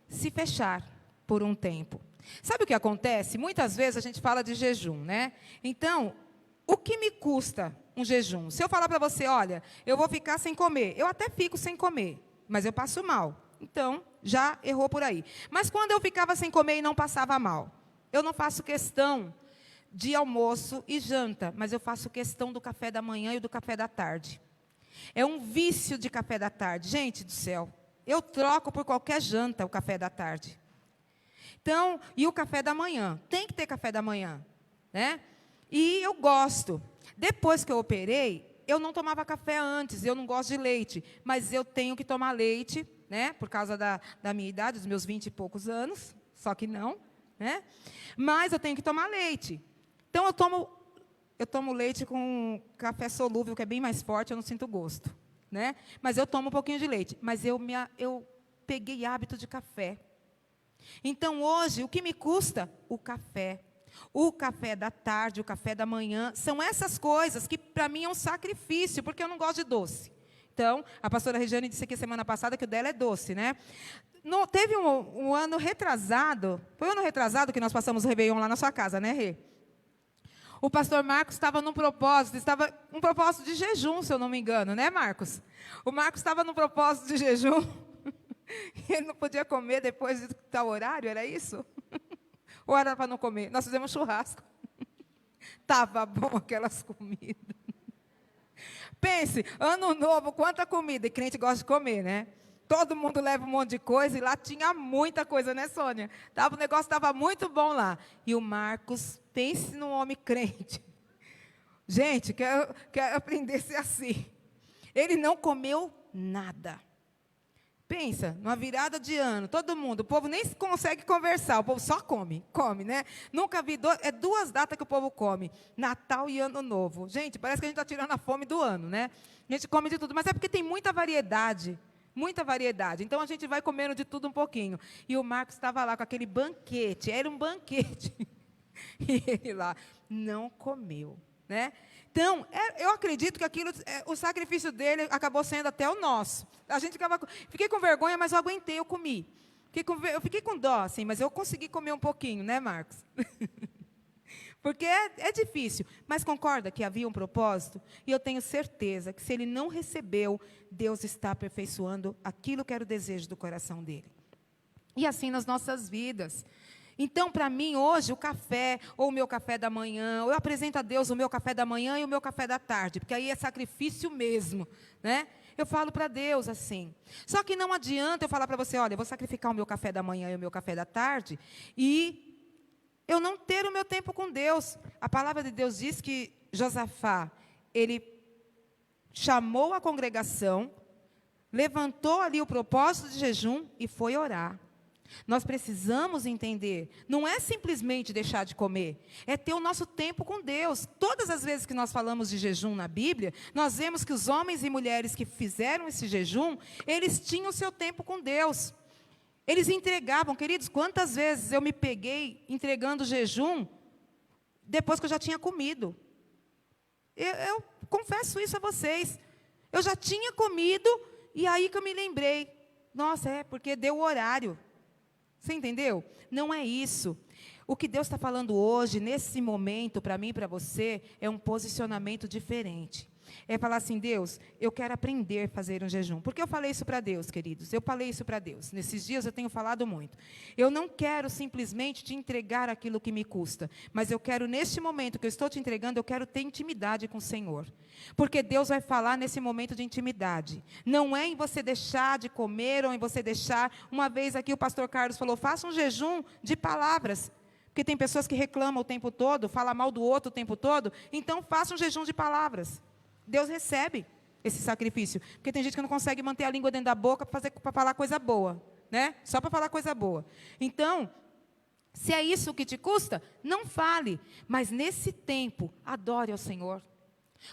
se fechar por um tempo. Sabe o que acontece? Muitas vezes a gente fala de jejum, né? Então, o que me custa um jejum? Se eu falar para você: olha, eu vou ficar sem comer, eu até fico sem comer, mas eu passo mal. Então, já errou por aí. Mas quando eu ficava sem comer e não passava mal, eu não faço questão de almoço e janta, mas eu faço questão do café da manhã e do café da tarde. É um vício de café da tarde. Gente do céu, eu troco por qualquer janta o café da tarde. Então, e o café da manhã? Tem que ter café da manhã, né? E eu gosto. Depois que eu operei, eu não tomava café antes, eu não gosto de leite, mas eu tenho que tomar leite, né, por causa da minha idade, dos meus 20 e poucos anos, só que não, né? Mas eu tenho que tomar leite. Então, eu tomo leite com café solúvel, que é bem mais forte, eu não sinto gosto, né? Mas eu tomo um pouquinho de leite. Mas eu peguei hábito de café. Então, hoje, o que me custa? O café. O café da tarde, o café da manhã, são essas coisas que para mim é um sacrifício, porque eu não gosto de doce. Então, a pastora Regiane disse aqui semana passada que o dela é doce, né? Teve um ano retrasado, foi um ano retrasado que nós passamos o Réveillon lá na sua casa, né, Rê? O pastor Marcos estava num propósito, um propósito de jejum, se eu não me engano, né, Marcos? O Marcos estava num propósito de jejum, e ele não podia comer depois de tal horário, era isso? Ou era para não comer? Nós fizemos churrasco. Estava bom aquelas comidas. Pense, ano novo, quanta comida. E crente gosta de comer, né? Todo mundo leva um monte de coisa. E lá tinha muita coisa, né, Sônia? O negócio estava muito bom lá. E o Marcos, pense num homem crente. Gente, quer aprender a ser assim. Ele não comeu nada. Pensa, numa virada de ano, todo mundo, o povo nem consegue conversar, o povo só come, né? Nunca vi, é 2 datas que o povo come, Natal e Ano Novo. Gente, parece que a gente está tirando a fome do ano, né? A gente come de tudo, mas é porque tem muita variedade. Então, a gente vai comendo de tudo um pouquinho. E o Marcos estava lá com aquele banquete, era um banquete. E ele lá não comeu, né? Então, eu acredito que aquilo, o sacrifício dele acabou sendo até o nosso. A gente fiquei com vergonha, mas eu aguentei, eu comi. Eu fiquei com dó, assim, mas eu consegui comer um pouquinho, né, Marcos? Porque é difícil, mas concorda que havia um propósito? E eu tenho certeza que se ele não recebeu, Deus está aperfeiçoando aquilo que era o desejo do coração dele. E assim nas nossas vidas. Então, para mim, hoje, o café, ou o meu café da manhã, eu apresento a Deus o meu café da manhã e o meu café da tarde, porque aí é sacrifício mesmo, né? Eu falo para Deus assim. Só que não adianta eu falar para você, olha, eu vou sacrificar o meu café da manhã e o meu café da tarde, e eu não ter o meu tempo com Deus. A palavra de Deus diz que Josafá, ele chamou a congregação, levantou ali o propósito de jejum e foi orar. Nós precisamos entender, não é simplesmente deixar de comer, é ter o nosso tempo com Deus. Todas as vezes que nós falamos de jejum na Bíblia, nós vemos que os homens e mulheres que fizeram esse jejum, eles tinham o seu tempo com Deus. Eles entregavam, queridos, quantas vezes eu me peguei entregando jejum, depois que eu já tinha comido. Eu confesso isso a vocês. Eu já tinha comido, e aí que eu me lembrei. Nossa, porque deu o horário. Você entendeu? Não é isso. O que Deus está falando hoje, nesse momento, para mim e para você, é um posicionamento diferente. É falar assim, Deus, eu quero aprender a fazer um jejum. Por que eu falei isso para Deus, queridos? Eu falei isso para Deus. Nesses dias eu tenho falado muito. Eu não quero simplesmente te entregar aquilo que me custa, mas eu quero, neste momento que eu estou te entregando, eu quero ter intimidade com o Senhor. Porque Deus vai falar nesse momento de intimidade. Não é em você deixar de comer ou em você deixar... Uma vez aqui o pastor Carlos falou, faça um jejum de palavras. Porque tem pessoas que reclamam o tempo todo, falam mal do outro o tempo todo. Então, faça um jejum de palavras. Deus recebe esse sacrifício. Porque tem gente que não consegue manter a língua dentro da boca para falar coisa boa, né? Só para falar coisa boa. Então, se é isso que te custa, não fale. Mas nesse tempo, adore ao Senhor.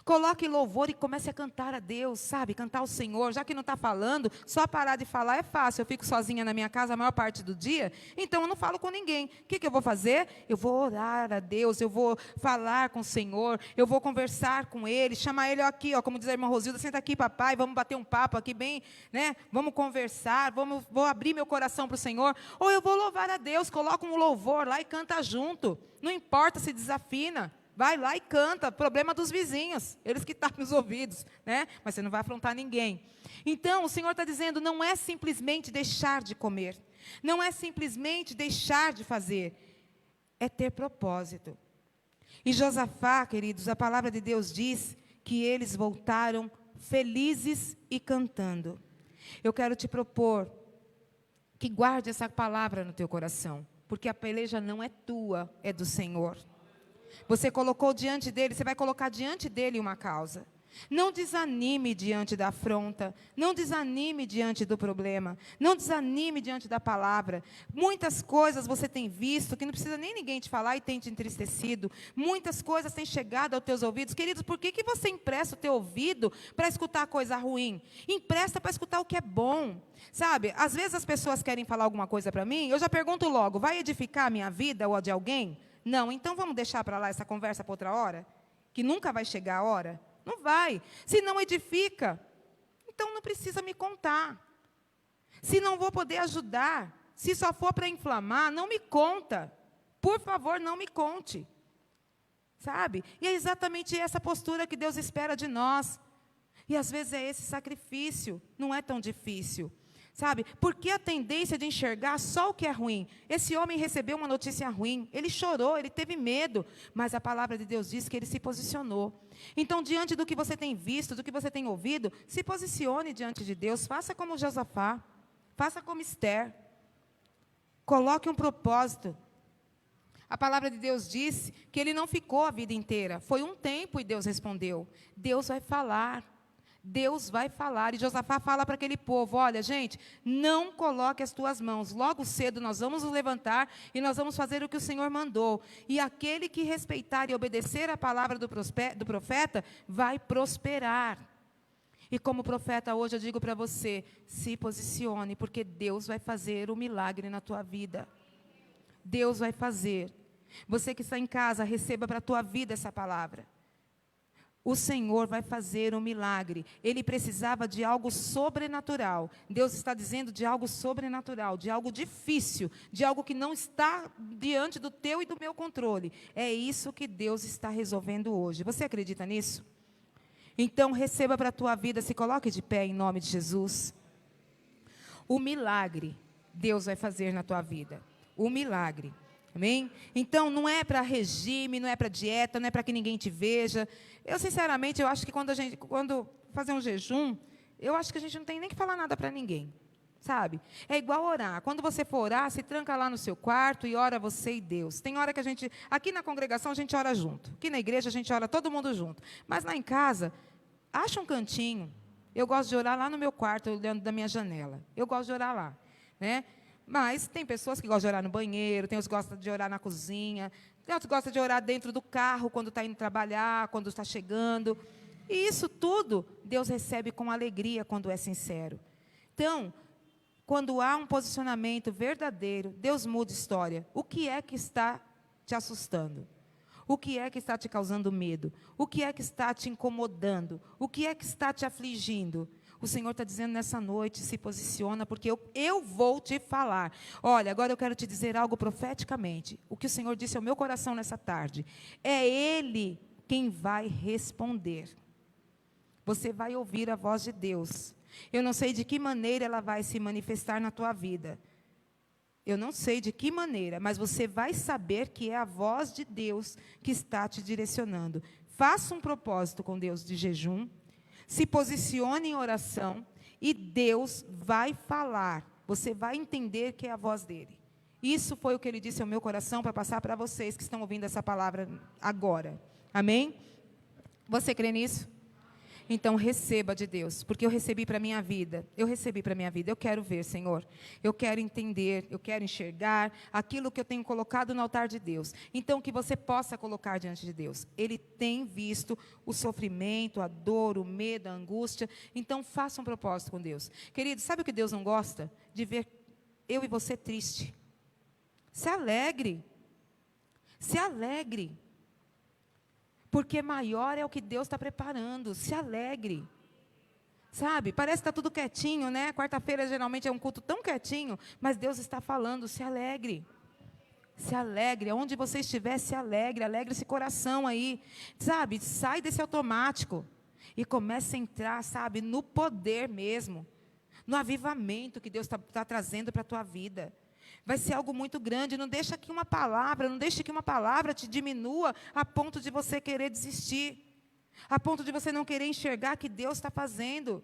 Coloque louvor e comece a cantar a Deus, sabe? Cantar ao Senhor. Já que não está falando, só parar de falar é fácil. Eu fico sozinha na minha casa a maior parte do dia, então eu não falo com ninguém. O que eu vou fazer? Eu vou orar a Deus, eu vou falar com o Senhor, eu vou conversar com Ele, chamar Ele aqui, ó, como diz a irmã Rosilda, senta aqui, papai, vamos bater um papo aqui bem, né? Vamos conversar, vou abrir meu coração para o Senhor. Ou eu vou louvar a Deus, coloca um louvor lá e canta junto. Não importa se desafina. Vai lá e canta, problema dos vizinhos, eles que tapam os ouvidos, né? Mas você não vai afrontar ninguém. Então, o Senhor está dizendo, não é simplesmente deixar de comer, não é simplesmente deixar de fazer, é ter propósito. E Josafá, queridos, a palavra de Deus diz que eles voltaram felizes e cantando. Eu quero te propor que guarde essa palavra no teu coração, porque a peleja não é tua, é do Senhor. Você colocou diante dele, você vai colocar diante dele uma causa. Não desanime diante da afronta, não desanime diante do problema, não desanime diante da palavra. Muitas coisas você tem visto, que não precisa nem ninguém te falar e tem te entristecido. Muitas coisas têm chegado aos teus ouvidos. Queridos, por que você empresta o teu ouvido para escutar coisa ruim? Empresta para escutar o que é bom. Sabe, às vezes as pessoas querem falar alguma coisa para mim, eu já pergunto logo, vai edificar a minha vida ou a de alguém? Não, então vamos deixar para lá essa conversa para outra hora? Que nunca vai chegar a hora? Não vai. Se não edifica, então não precisa me contar. Se não vou poder ajudar, se só for para inflamar, não me conta. Por favor, não me conte. Sabe? E é exatamente essa postura que Deus espera de nós. E às vezes é esse sacrifício, não é tão difícil. Sabe? Porque a tendência de enxergar só o que é ruim. Esse homem recebeu uma notícia ruim, ele chorou, ele teve medo, mas a palavra de Deus diz que ele se posicionou. Então, diante do que você tem visto, do que você tem ouvido, se posicione diante de Deus, faça como Josafá, faça como Esther. Coloque um propósito. A palavra de Deus diz que ele não ficou a vida inteira, foi um tempo e Deus respondeu. Deus vai falar. Deus vai falar, e Josafá fala para aquele povo, olha gente, não coloque as tuas mãos, logo cedo nós vamos nos levantar, e nós vamos fazer o que o Senhor mandou, e aquele que respeitar e obedecer a palavra do profeta, vai prosperar. E como profeta hoje eu digo para você, se posicione, porque Deus vai fazer o milagre na tua vida, Deus vai fazer. Você que está em casa, receba para a tua vida essa palavra. O Senhor vai fazer um milagre. Ele precisava de algo sobrenatural. Deus está dizendo de algo sobrenatural, de algo difícil, de algo que não está diante do teu e do meu controle. É isso que Deus está resolvendo hoje. Você acredita nisso? Então receba para a tua vida, se coloque de pé em nome de Jesus. O milagre Deus vai fazer na tua vida. O milagre. Amém? Então, não é para regime, não é para dieta, não é para que ninguém te veja. Eu, sinceramente, eu acho que quando fazer um jejum, eu acho que a gente não tem nem que falar nada para ninguém, sabe? É igual orar. Quando você for orar, se tranca lá no seu quarto e ora você e Deus. Tem hora que a gente, aqui na congregação, a gente ora junto. Aqui na igreja, a gente ora todo mundo junto. Mas lá em casa, acha um cantinho. Eu gosto de orar lá no meu quarto, olhando da minha janela. Eu gosto de orar lá, né? Mas tem pessoas que gostam de orar no banheiro, tem outros que gostam de orar na cozinha, tem outros que gostam de orar dentro do carro, quando está indo trabalhar, quando está chegando. E isso tudo, Deus recebe com alegria quando é sincero. Então, quando há um posicionamento verdadeiro, Deus muda história. O que é que está te assustando? O que é que está te causando medo? O que é que está te incomodando? O que é que está te afligindo? O Senhor está dizendo nessa noite, se posiciona, porque eu vou te falar. Olha, agora eu quero te dizer algo profeticamente. O que o Senhor disse ao meu coração nessa tarde. É Ele quem vai responder. Você vai ouvir a voz de Deus. Eu não sei de que maneira ela vai se manifestar na tua vida. Eu não sei de que maneira, mas você vai saber que é a voz de Deus que está te direcionando. Faça um propósito com Deus de jejum. Se posicione em oração e Deus vai falar. Você vai entender que é a voz dele. Isso foi o que ele disse ao meu coração para passar para vocês que estão ouvindo essa palavra agora. Amém? Você crê nisso? Então receba de Deus, porque eu recebi para a minha vida. Eu recebi para a minha vida. Eu quero ver, Senhor. Eu quero entender, eu quero enxergar aquilo que eu tenho colocado no altar de Deus. Então que você possa colocar diante de Deus. Ele tem visto o sofrimento, a dor, o medo, a angústia. Então faça um propósito com Deus. Querido, sabe o que Deus não gosta? De ver eu e você triste. Se alegre. Se alegre. Porque maior é o que Deus está preparando. Se alegre. Sabe? Parece que está tudo quietinho, né? Quarta-feira geralmente é um culto tão quietinho, mas Deus está falando, se alegre. Se alegre. Onde você estiver, se alegre. Alegre esse coração aí. Sabe? Sai desse automático. E comece a entrar, sabe? No poder mesmo. No avivamento que Deus está trazendo para a tua vida. Vai ser algo muito grande. Não deixe que uma palavra te diminua a ponto de você querer desistir. A ponto de você não querer enxergar que Deus está fazendo.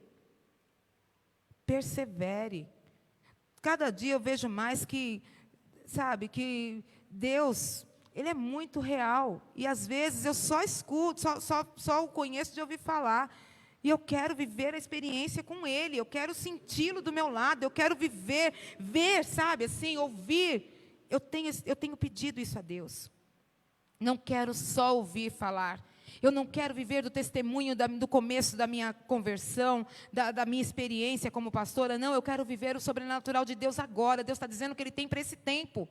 Persevere. Cada dia eu vejo mais que, sabe, que Deus, Ele é muito real. E às vezes eu só escuto, só o conheço de ouvir falar. E eu quero viver a experiência com Ele, eu quero senti-lo do meu lado, eu quero viver, ver, sabe, assim, ouvir. Eu tenho pedido isso a Deus. Não quero só ouvir falar. Eu não quero viver do testemunho do começo da minha conversão, da minha experiência como pastora. Não, eu quero viver o sobrenatural de Deus agora. Deus está dizendo que Ele tem para esse tempo.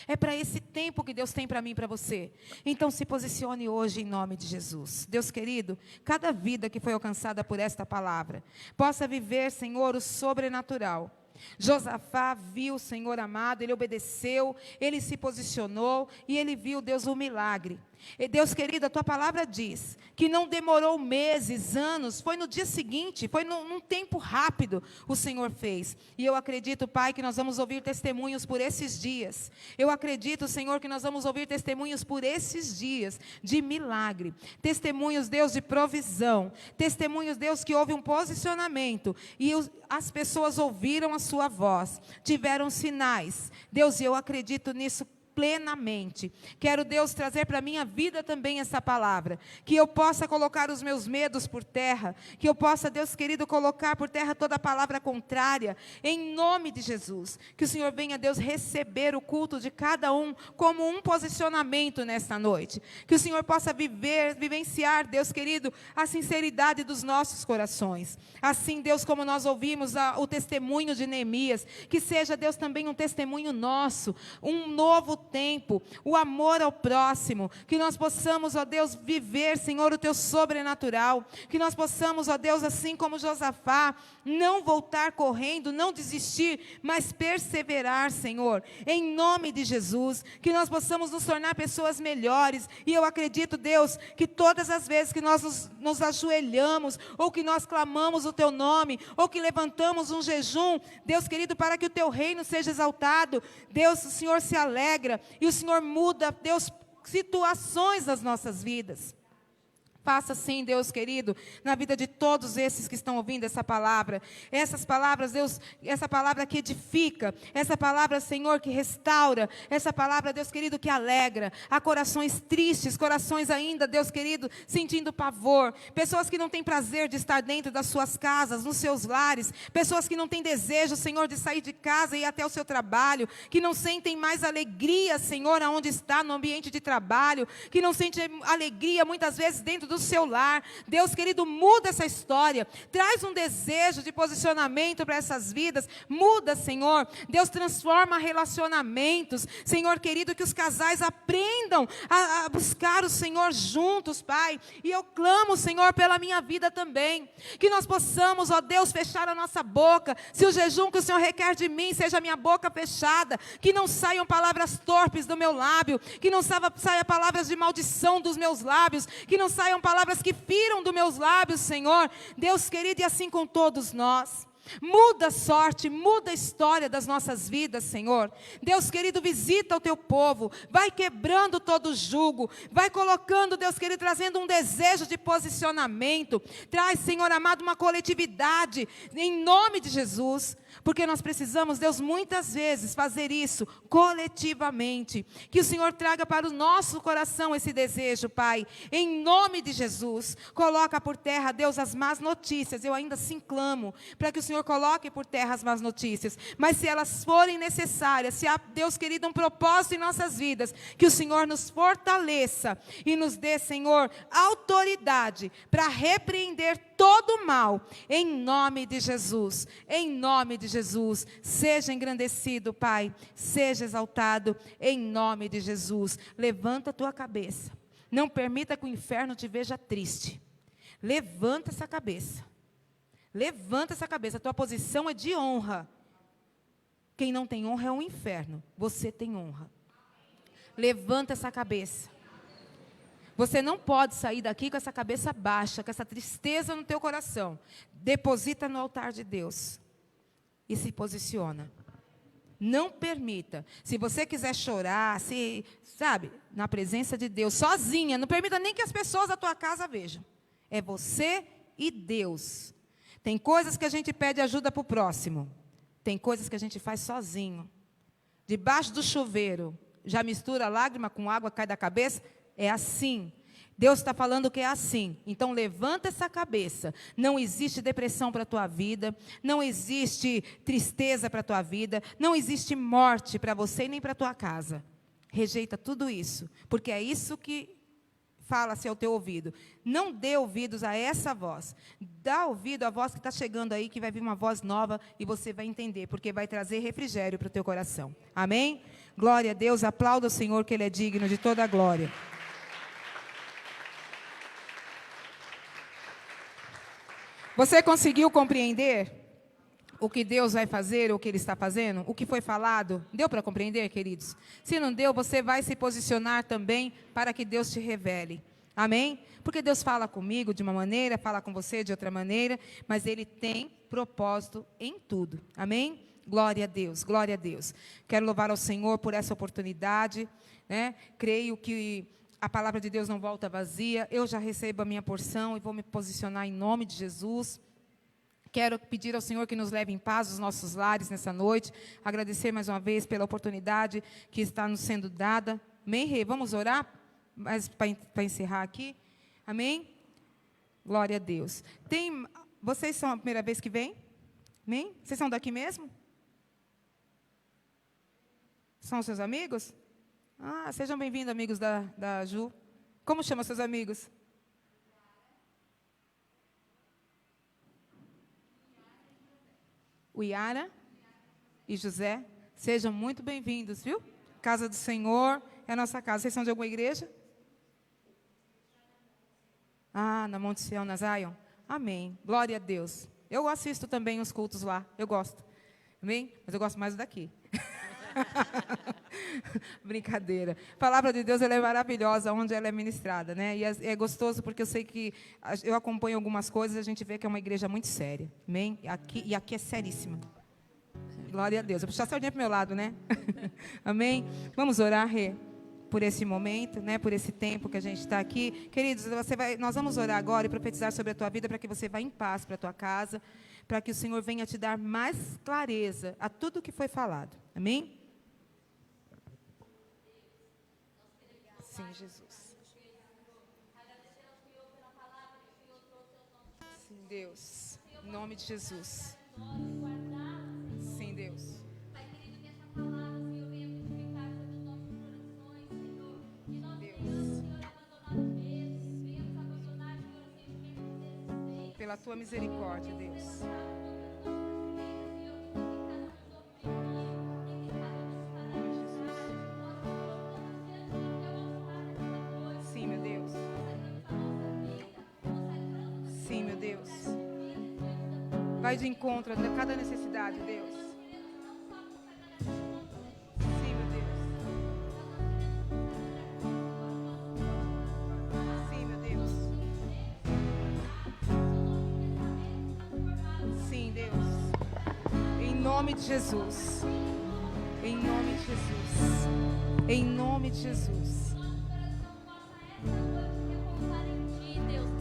É para esse tempo que Deus tem para mim e para você. Então se posicione hoje em nome de Jesus. Deus querido, cada vida que foi alcançada por esta palavra, possa viver, Senhor, o sobrenatural. Josafá viu o Senhor amado, ele obedeceu, ele se posicionou e ele viu, Deus, o milagre. E Deus querido, a tua palavra diz que não demorou meses, anos, foi no dia seguinte, foi num tempo rápido o Senhor fez. E eu acredito, Pai, que nós vamos ouvir testemunhos por esses dias. Eu acredito, Senhor, que nós vamos ouvir testemunhos por esses dias de milagre. Testemunhos, Deus, de provisão. Testemunhos, Deus, que houve um posicionamento e as pessoas ouviram a sua voz, tiveram sinais. Deus, eu acredito nisso plenamente. Quero, Deus, trazer para a minha vida também essa palavra, que eu possa colocar os meus medos por terra, que eu possa, Deus querido, colocar por terra toda palavra contrária, em nome de Jesus. Que o Senhor venha, Deus, receber o culto de cada um como um posicionamento nesta noite. Que o Senhor possa vivenciar, Deus querido, a sinceridade dos nossos corações. Assim, Deus, como nós ouvimos o testemunho de Neemias, que seja, Deus, também um testemunho nosso, um novo tempo, o amor ao próximo, que nós possamos, ó Deus, viver, Senhor, o teu sobrenatural, que nós possamos, ó Deus, assim como Josafá, não voltar correndo, não desistir, mas perseverar, Senhor, em nome de Jesus, que nós possamos nos tornar pessoas melhores. E eu acredito, Deus, que todas as vezes que nós nos ajoelhamos, ou que nós clamamos o teu nome, ou que levantamos um jejum, Deus querido, para que o teu reino seja exaltado, Deus, o Senhor se alegra, e o Senhor muda, Deus, situações das nossas vidas. Faça sim, Deus querido, na vida de todos esses que estão ouvindo essa palavra. Essas palavras, Deus, essa palavra que edifica, essa palavra, Senhor, que restaura, essa palavra, Deus querido, que alegra. Há corações tristes, corações ainda, Deus querido, sentindo pavor. Pessoas que não têm prazer de estar dentro das suas casas, nos seus lares. Pessoas que não têm desejo, Senhor, de sair de casa e ir até o seu trabalho. Que não sentem mais alegria, Senhor, aonde está, no ambiente de trabalho. Que não sentem alegria, muitas vezes, dentro do seu lar. Deus querido, muda essa história, traz um desejo de posicionamento para essas vidas, muda, Senhor. Deus transforma relacionamentos, Senhor querido, que os casais aprendam a buscar o Senhor juntos, Pai. E eu clamo, Senhor, pela minha vida também, que nós possamos, ó Deus, fechar a nossa boca. Se o jejum que o Senhor requer de mim seja a minha boca fechada, que não saiam palavras torpes do meu lábio, que não saia palavras de maldição dos meus lábios, que não saiam palavras que firam dos meus lábios, Senhor. Deus querido, e assim com todos nós. Muda a sorte, muda a história das nossas vidas, Senhor. Deus querido, visita o teu povo, vai quebrando todo o jugo, vai colocando, Deus querido, trazendo um desejo de posicionamento. Traz, Senhor amado, uma coletividade, em nome de Jesus. Porque nós precisamos, Deus, muitas vezes fazer isso coletivamente. Que o Senhor traga para o nosso coração esse desejo, Pai. Em nome de Jesus. Coloca por terra, Deus, as más notícias. Eu ainda assim clamo para que o Senhor coloque por terra as más notícias. Mas se elas forem necessárias, se há, Deus querido, um propósito em nossas vidas, que o Senhor nos fortaleça e nos dê, Senhor, autoridade para repreender todo o mal. Em nome de Jesus. Em nome de Jesus, seja engrandecido, Pai, seja exaltado, em nome de Jesus. Levanta a tua cabeça, não permita que o inferno te veja triste. Levanta essa cabeça, a tua posição é de honra. Quem não tem honra é o inferno, você tem honra. Levanta essa cabeça. Você não pode sair daqui com essa cabeça baixa, com essa tristeza no teu coração. Deposita no altar de Deus. E se posiciona. Não permita. Se você quiser chorar, sabe, na presença de Deus, sozinha, não permita nem que as pessoas da tua casa vejam. É você e Deus. Tem coisas que a gente pede ajuda para o próximo. Tem coisas que a gente faz sozinho. Debaixo do chuveiro, já mistura lágrima com água, cai da cabeça. É assim. Deus está falando que é assim. Então levanta essa cabeça. Não existe depressão para a tua vida. Não existe tristeza para a tua vida. Não existe morte para você e nem para a tua casa. Rejeita tudo isso. Porque é isso que fala-se ao teu ouvido. Não dê ouvidos a essa voz. Dá ouvido à voz que está chegando aí, que vai vir uma voz nova e você vai entender. Porque vai trazer refrigério para o teu coração. Amém? Glória a Deus. Aplauda o Senhor, que Ele é digno de toda a glória. Você conseguiu compreender o que Deus vai fazer, o que Ele está fazendo? O que foi falado? Deu para compreender, queridos? Se não deu, você vai se posicionar também para que Deus te revele. Amém? Porque Deus fala comigo de uma maneira, fala com você de outra maneira, mas Ele tem propósito em tudo. Amém? Glória a Deus, glória a Deus. Quero louvar ao Senhor por essa oportunidade, né? Creio que a palavra de Deus não volta vazia. Eu já recebo a minha porção e vou me posicionar em nome de Jesus. Quero pedir ao Senhor que nos leve em paz os nossos lares nessa noite. Agradecer mais uma vez pela oportunidade que está nos sendo dada. Amém, Rê? Vamos orar para encerrar aqui? Amém? Glória a Deus. Vocês são a primeira vez que vêm? Amém? Vocês são daqui mesmo? São seus amigos? Ah, sejam bem-vindos, amigos da Ju. Como chama seus amigos? O Iara e José. Sejam muito bem-vindos, viu? Casa do Senhor é a nossa casa. Vocês são de alguma igreja? Na Monte Sião, na Zion? Amém. Glória a Deus. Eu assisto também os cultos lá. Eu gosto. Amém? Mas eu gosto mais do daqui. Brincadeira. A palavra de Deus, ela é maravilhosa onde ela é ministrada, né? E é gostoso porque eu sei que eu acompanho algumas coisas e a gente vê que é uma igreja muito séria. Amém? E aqui é seríssima. Glória a Deus. Eu vou puxar a sardinha para o meu lado, né? Amém? Vamos orar, Rê, por esse momento, né? Por esse tempo que a gente está aqui. Queridos, nós vamos orar agora e profetizar sobre a tua vida para que você vá em paz para a tua casa, para que o Senhor venha te dar mais clareza a tudo que foi falado. Amém? Sim, Jesus. Sim, Deus. Em nome de Jesus. Sim, Deus. Pai querido, que essa palavra, Senhor, venha frutificar sobre os nossos corações, Senhor. Que nós venhamos, Senhor, abandonar os medos, venhamos abandonar, Senhor, os sentimentos desesperados. Pela tua misericórdia, Deus. Sim, meu Deus. Sim, meu Deus. Vai de encontro a cada necessidade, Deus. Sim, meu Deus. Sim, meu Deus. Sim, Deus. Em nome de Jesus. Em nome de Jesus. Em nome de Jesus.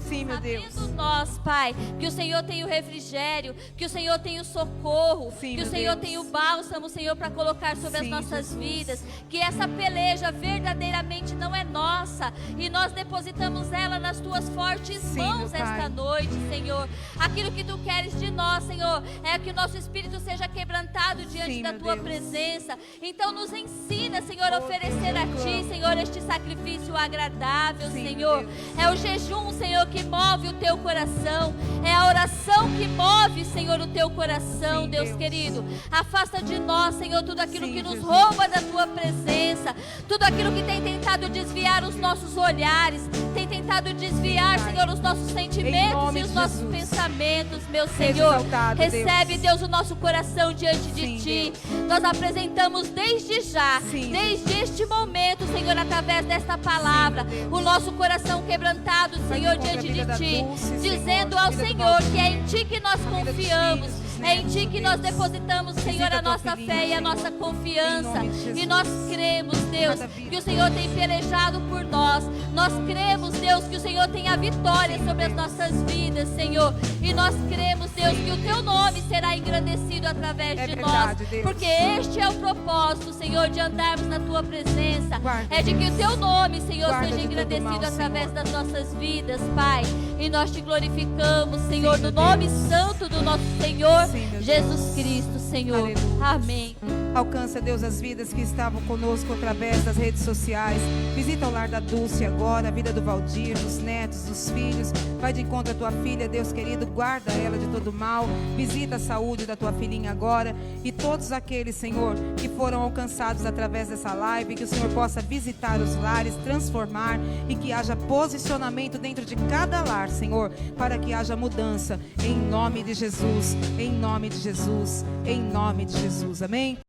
Sim, meu Deus. Sabendo nós, Pai, que o Senhor tem o refrigério, que o Senhor tem o socorro, Sim, que o meu Senhor Deus. tem o bálsamo, Senhor, para colocar sobre as Sim, nossas Jesus. vidas, que essa peleja verdadeiramente não é nossa, e nós depositamos ela nas tuas fortes Sim, mãos meu Pai. esta noite, Senhor. Aquilo que tu queres de nós, Senhor, é que o nosso espírito seja quebrantado diante Sim, da meu tua Deus. presença. Então nos ensina, Senhor, a Oh, oferecer a Deus, eu ti, clamo. Senhor, este sacrifício agradável, Sim, meu Senhor. Deus. É o jejum, Senhor, que move o teu coração. É a oração que move, Senhor, o teu coração, Sim, Deus Deus. querido. Afasta de nós, Senhor, tudo aquilo Sim, que nos Jesus. rouba da tua presença. Tudo aquilo que tem tentado desviar os nossos olhares. Tem tentado desviar, Sim, Pai. Senhor, os nossos sentimentos nome e os de nossos Jesus. pensamentos, meu Seja Senhor. exaltado, Recebe, Deus, o nosso coração diante de Sim, ti. Deus. Nós apresentamos desde já, Sim, desde este momento, Senhor, através desta palavra, Sim, meu Deus. o nosso coração quebrantado, Vai Senhor, de encontro à diante vida de da ti, Dulce, dizendo Senhor, ao a vida do Senhor que é em Valdir, ti que nós a vida dos confiamos, filhos, dos é em netos, ti que Deus. nós depositamos, Senhor, Visita a a tua nossa filhinha, fé e a Senhor. nossa confiança, Em nome de Jesus. e nós cremos, Deus, Cada vida, que o Senhor tem pelejado por nós, nós cremos, Deus, que o Senhor tem a vitória Sim, sobre as Deus. nossas vidas, Senhor, e nós cremos, Deus, que o teu nome será engrandecido através É de verdade, nós, Deus. porque este é o propósito, Senhor, de andarmos na tua presença, Guarda, é de que o teu nome, Senhor, Guarda seja de todo engrandecido mal, através Senhor. das nossas vidas, Pai, e nós te glorificamos, Senhor, Sim, no meu nome Deus. santo do nosso Senhor, Sim, meu Jesus Deus. Cristo, Senhor. Aleluia. Amém. Alcança, Deus, as vidas que estavam conosco através das redes sociais. Visita o lar da Dulce agora, a vida do Valdir, dos netos, dos filhos. Vai de encontro à tua filha, Deus querido. Guarda ela de todo mal. Visita a saúde da tua filhinha agora. E todos aqueles, Senhor, que foram alcançados através dessa live. Que o Senhor possa visitar os lares, transformar. E que haja posicionamento dentro de cada lar, Senhor. Para que haja mudança. Em nome de Jesus. Em nome de Jesus. Em nome de Jesus. Amém?